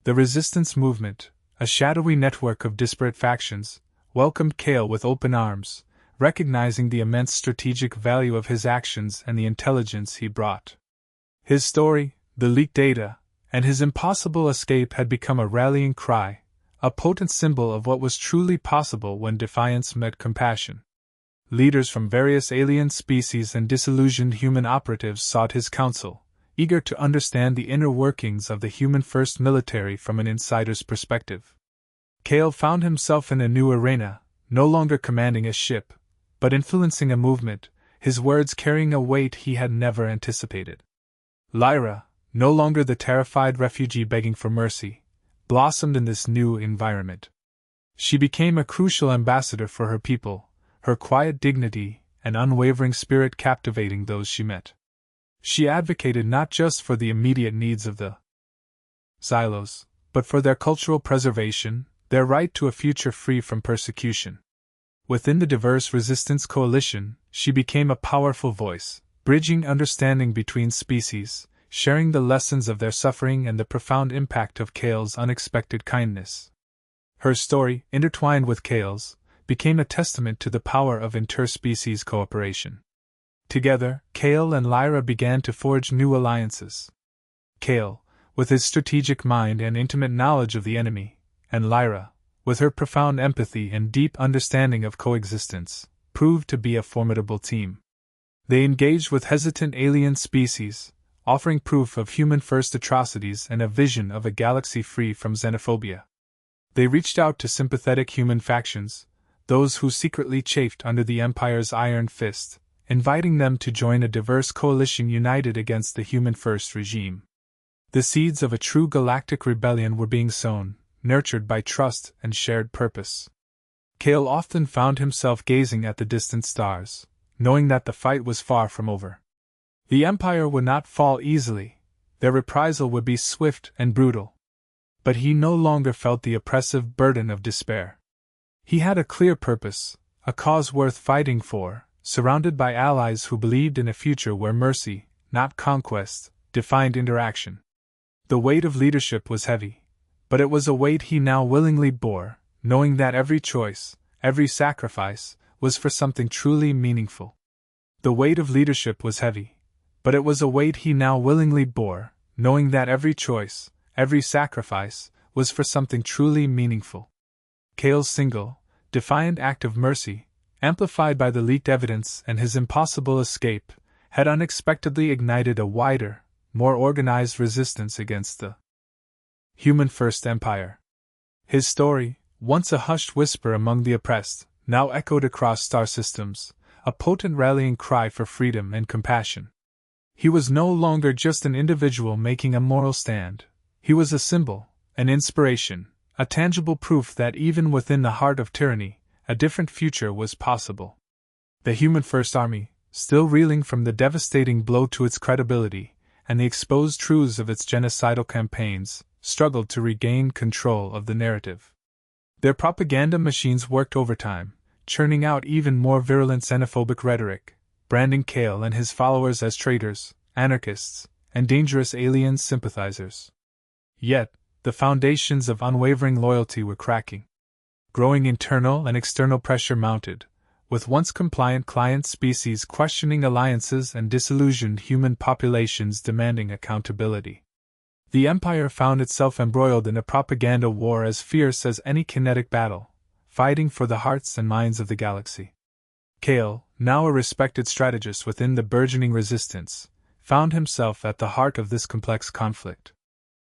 The resistance movement, a shadowy network of disparate factions, welcomed Cale with open arms, recognizing the immense strategic value of his actions and the intelligence he brought. His story, the leaked data, and his impossible escape had become a rallying cry, a potent symbol of what was truly possible when defiance met compassion. Leaders from various alien species and disillusioned human operatives sought his counsel, eager to understand the inner workings of the human-first military from an insider's perspective. Cale found himself in a new arena, no longer commanding a ship, but influencing a movement, his words carrying a weight he had never anticipated. Lyra, no longer the terrified refugee begging for mercy, blossomed in this new environment. She became a crucial ambassador for her people, her quiet dignity and unwavering spirit captivating those she met. She advocated not just for the immediate needs of the Xylos, but for their cultural preservation, their right to a future free from persecution. Within the diverse resistance coalition, she became a powerful voice, bridging understanding between species, sharing the lessons of their suffering and the profound impact of Cale's unexpected kindness. Her story, intertwined with Cale's, became a testament to the power of interspecies cooperation. Together, Cale and Lyra began to forge new alliances. Cale, with his strategic mind and intimate knowledge of the enemy, and Lyra, with her profound empathy and deep understanding of coexistence, proved to be a formidable team. They engaged with hesitant alien species, offering proof of human-first atrocities and a vision of a galaxy free from xenophobia. They reached out to sympathetic human factions, those who secretly chafed under the Empire's iron fist, inviting them to join a diverse coalition united against the human-first regime. The seeds of a true galactic rebellion were being sown, nurtured by trust and shared purpose. Cale often found himself gazing at the distant stars, knowing that the fight was far from over. The Empire would not fall easily, their reprisal would be swift and brutal. But he no longer felt the oppressive burden of despair. He had a clear purpose, a cause worth fighting for, surrounded by allies who believed in a future where mercy, not conquest, defined interaction. The weight of leadership was heavy, but it was a weight he now willingly bore, knowing that every choice, every sacrifice, was for something truly meaningful. The weight of leadership was heavy, but it was a weight he now willingly bore, knowing that every choice, every sacrifice, was for something truly meaningful. Cale's single, defiant act of mercy, amplified by the leaked evidence and his impossible escape, had unexpectedly ignited a wider, more organized resistance against the human-first empire. His story, once a hushed whisper among the oppressed, now echoed across star systems, a potent rallying cry for freedom and compassion. He was no longer just an individual making a moral stand. He was a symbol, an inspiration, a tangible proof that even within the heart of tyranny, a different future was possible. The Human First Army, still reeling from the devastating blow to its credibility and the exposed truths of its genocidal campaigns, struggled to regain control of the narrative. Their propaganda machines worked overtime, churning out even more virulent xenophobic rhetoric, branding Cale and his followers as traitors, anarchists, and dangerous alien sympathizers. Yet, the foundations of unwavering loyalty were cracking. Growing internal and external pressure mounted, with once compliant client species questioning alliances and disillusioned human populations demanding accountability. The Empire found itself embroiled in a propaganda war as fierce as any kinetic battle, fighting for the hearts and minds of the galaxy. Cale, now a respected strategist within the burgeoning resistance, found himself at the heart of this complex conflict.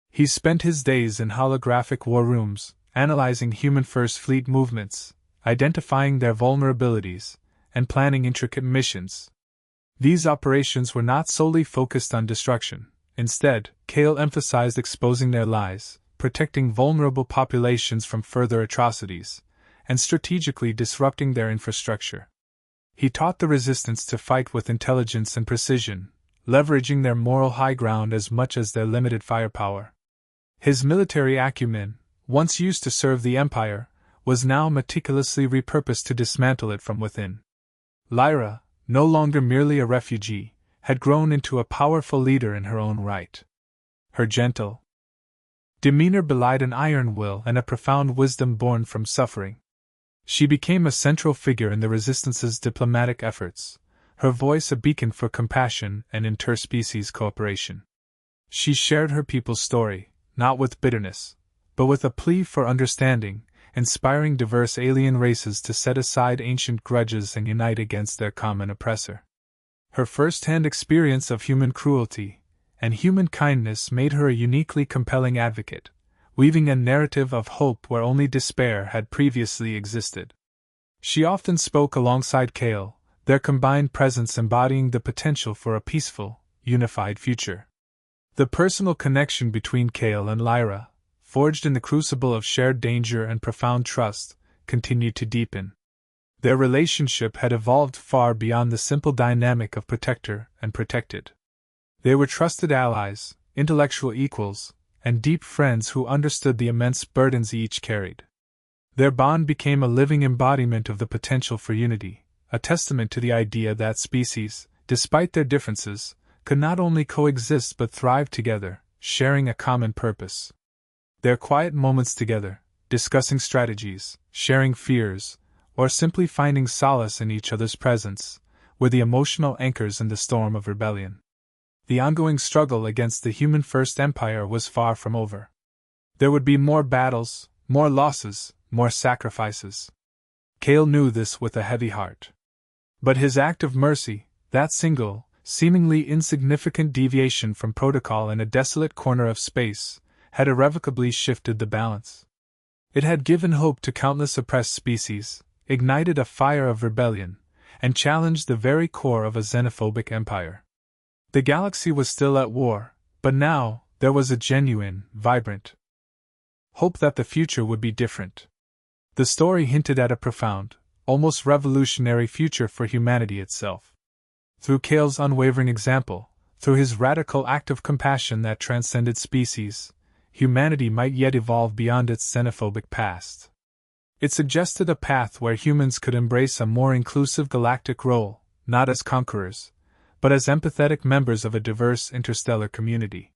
He spent his days in holographic war rooms, analyzing human-first fleet movements, identifying their vulnerabilities, and planning intricate missions. These operations were not solely focused on destruction. Instead, Cale emphasized exposing their lies, protecting vulnerable populations from further atrocities, and strategically disrupting their infrastructure. He taught the resistance to fight with intelligence and precision, leveraging their moral high ground as much as their limited firepower. His military acumen, once used to serve the Empire, was now meticulously repurposed to dismantle it from within. Lyra, no longer merely a refugee, had grown into a powerful leader in her own right. Her gentle demeanor belied an iron will and a profound wisdom born from suffering. She became a central figure in the Resistance's diplomatic efforts, her voice a beacon for compassion and interspecies cooperation. She shared her people's story, not with bitterness, but with a plea for understanding, inspiring diverse alien races to set aside ancient grudges and unite against their common oppressor. Her first-hand experience of human cruelty and human kindness made her a uniquely compelling advocate, weaving a narrative of hope where only despair had previously existed. She often spoke alongside Kale, their combined presence embodying the potential for a peaceful, unified future. The personal connection between Kale and Lyra, forged in the crucible of shared danger and profound trust, continued to deepen. Their relationship had evolved far beyond the simple dynamic of protector and protected. They were trusted allies, intellectual equals, and deep friends who understood the immense burdens each carried. Their bond became a living embodiment of the potential for unity, a testament to the idea that species, despite their differences, could not only coexist but thrive together, sharing a common purpose. Their quiet moments together, discussing strategies, sharing fears, or simply finding solace in each other's presence, were the emotional anchors in the storm of rebellion. The ongoing struggle against the Human First Empire was far from over. There would be more battles, more losses, more sacrifices. Kale knew this with a heavy heart. But his act of mercy, that single, seemingly insignificant deviation from protocol in a desolate corner of space, had irrevocably shifted the balance. It had given hope to countless oppressed species, ignited a fire of rebellion, and challenged the very core of a xenophobic empire. The galaxy was still at war, but now there was a genuine, vibrant hope that the future would be different. The story hinted at a profound, almost revolutionary future for humanity itself. Through Kale's unwavering example, through his radical act of compassion that transcended species, humanity might yet evolve beyond its xenophobic past. It suggested a path where humans could embrace a more inclusive galactic role, not as conquerors, but as empathetic members of a diverse interstellar community.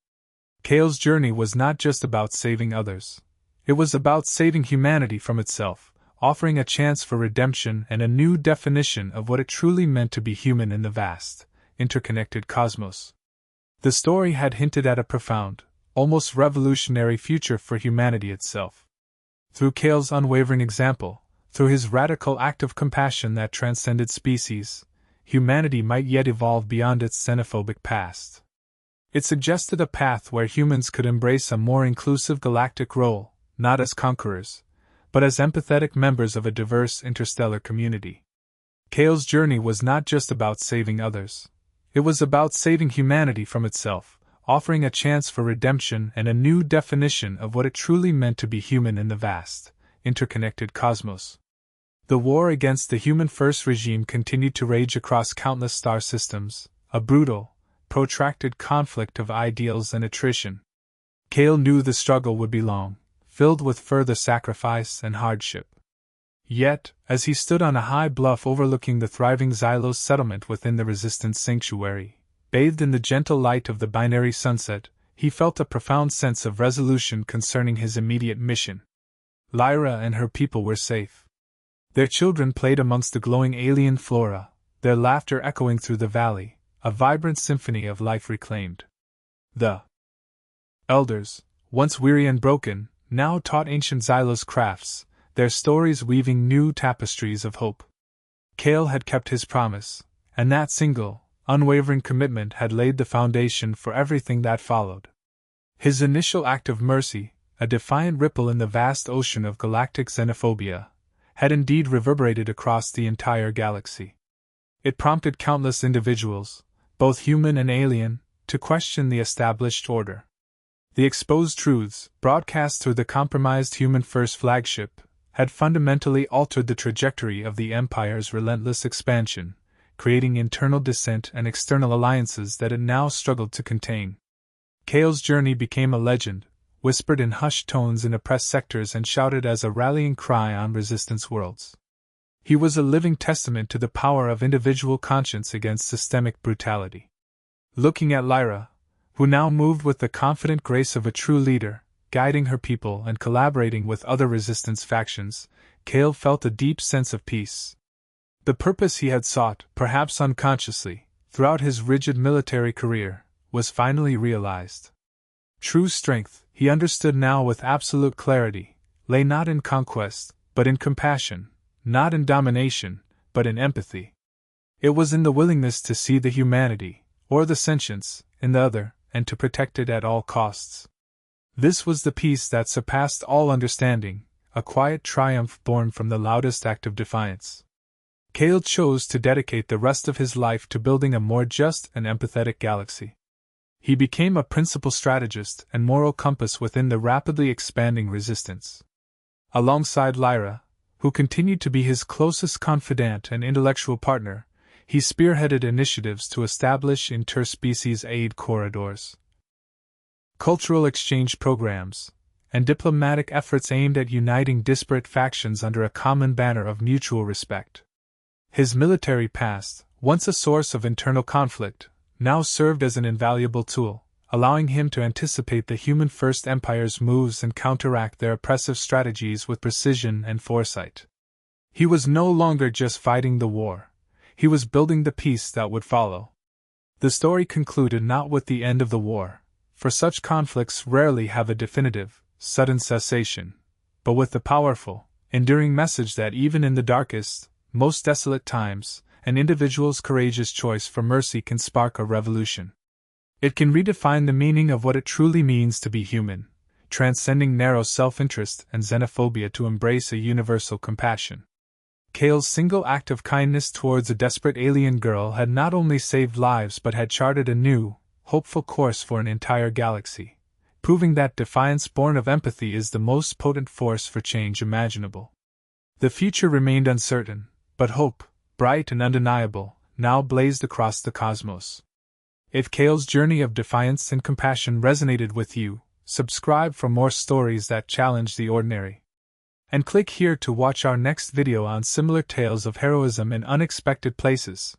Kale's journey was not just about saving others. It was about saving humanity from itself, offering a chance for redemption and a new definition of what it truly meant to be human in the vast, interconnected cosmos. The story had hinted at a profound, almost revolutionary future for humanity itself. Through Kale's unwavering example, through his radical act of compassion that transcended species, humanity might yet evolve beyond its xenophobic past. It suggested a path where humans could embrace a more inclusive galactic role, not as conquerors, but as empathetic members of a diverse interstellar community. Kale's journey was not just about saving others. It was about saving humanity from itself, offering a chance for redemption and a new definition of what it truly meant to be human in the vast, interconnected cosmos. The war against the Human First regime continued to rage across countless star systems, a brutal, protracted conflict of ideals and attrition. Kale knew the struggle would be long, filled with further sacrifice and hardship. Yet, as he stood on a high bluff overlooking the thriving Xylos settlement within the Resistance sanctuary, bathed in the gentle light of the binary sunset, he felt a profound sense of resolution concerning his immediate mission. Lyra and her people were safe. Their children played amongst the glowing alien flora, their laughter echoing through the valley, a vibrant symphony of life reclaimed. The elders, once weary and broken, now taught ancient Xylos crafts, their stories weaving new tapestries of hope. Kale had kept his promise, and that single, unwavering commitment had laid the foundation for everything that followed. His initial act of mercy, a defiant ripple in the vast ocean of galactic xenophobia, had indeed reverberated across the entire galaxy. It prompted countless individuals, both human and alien, to question the established order. The exposed truths, broadcast through the compromised Human First flagship, had fundamentally altered the trajectory of the Empire's relentless expansion, creating internal dissent and external alliances that it now struggled to contain. Kale's journey became a legend, whispered in hushed tones in oppressed sectors and shouted as a rallying cry on resistance worlds. He was a living testament to the power of individual conscience against systemic brutality. Looking at Lyra, who now moved with the confident grace of a true leader, guiding her people and collaborating with other resistance factions, Cale felt a deep sense of peace. The purpose he had sought, perhaps unconsciously, throughout his rigid military career, was finally realized. True strength, he understood now with absolute clarity, lay not in conquest, but in compassion, not in domination, but in empathy. It was in the willingness to see the humanity, or the sentience, in the other, and to protect it at all costs. This was the peace that surpassed all understanding, a quiet triumph born from the loudest act of defiance. Cale chose to dedicate the rest of his life to building a more just and empathetic galaxy. He became a principal strategist and moral compass within the rapidly expanding resistance. Alongside Lyra, who continued to be his closest confidant and intellectual partner, he spearheaded initiatives to establish interspecies aid corridors, cultural exchange programs, and diplomatic efforts aimed at uniting disparate factions under a common banner of mutual respect. His military past, once a source of internal conflict, now served as an invaluable tool, allowing him to anticipate the human First Empire's moves and counteract their oppressive strategies with precision and foresight. He was no longer just fighting the war. He was building the peace that would follow. The story concluded not with the end of the war, for such conflicts rarely have a definitive, sudden cessation, but with the powerful, enduring message that even in the darkest, most desolate times, an individual's courageous choice for mercy can spark a revolution. It can redefine the meaning of what it truly means to be human, transcending narrow self-interest and xenophobia to embrace a universal compassion. Cale's single act of kindness towards a desperate alien girl had not only saved lives but had charted a new, hopeful course for an entire galaxy, proving that defiance born of empathy is the most potent force for change imaginable. The future remained uncertain, but hope, bright and undeniable, now blazed across the cosmos. If Cale's journey of defiance and compassion resonated with you, subscribe for more stories that challenge the ordinary. And click here to watch our next video on similar tales of heroism in unexpected places.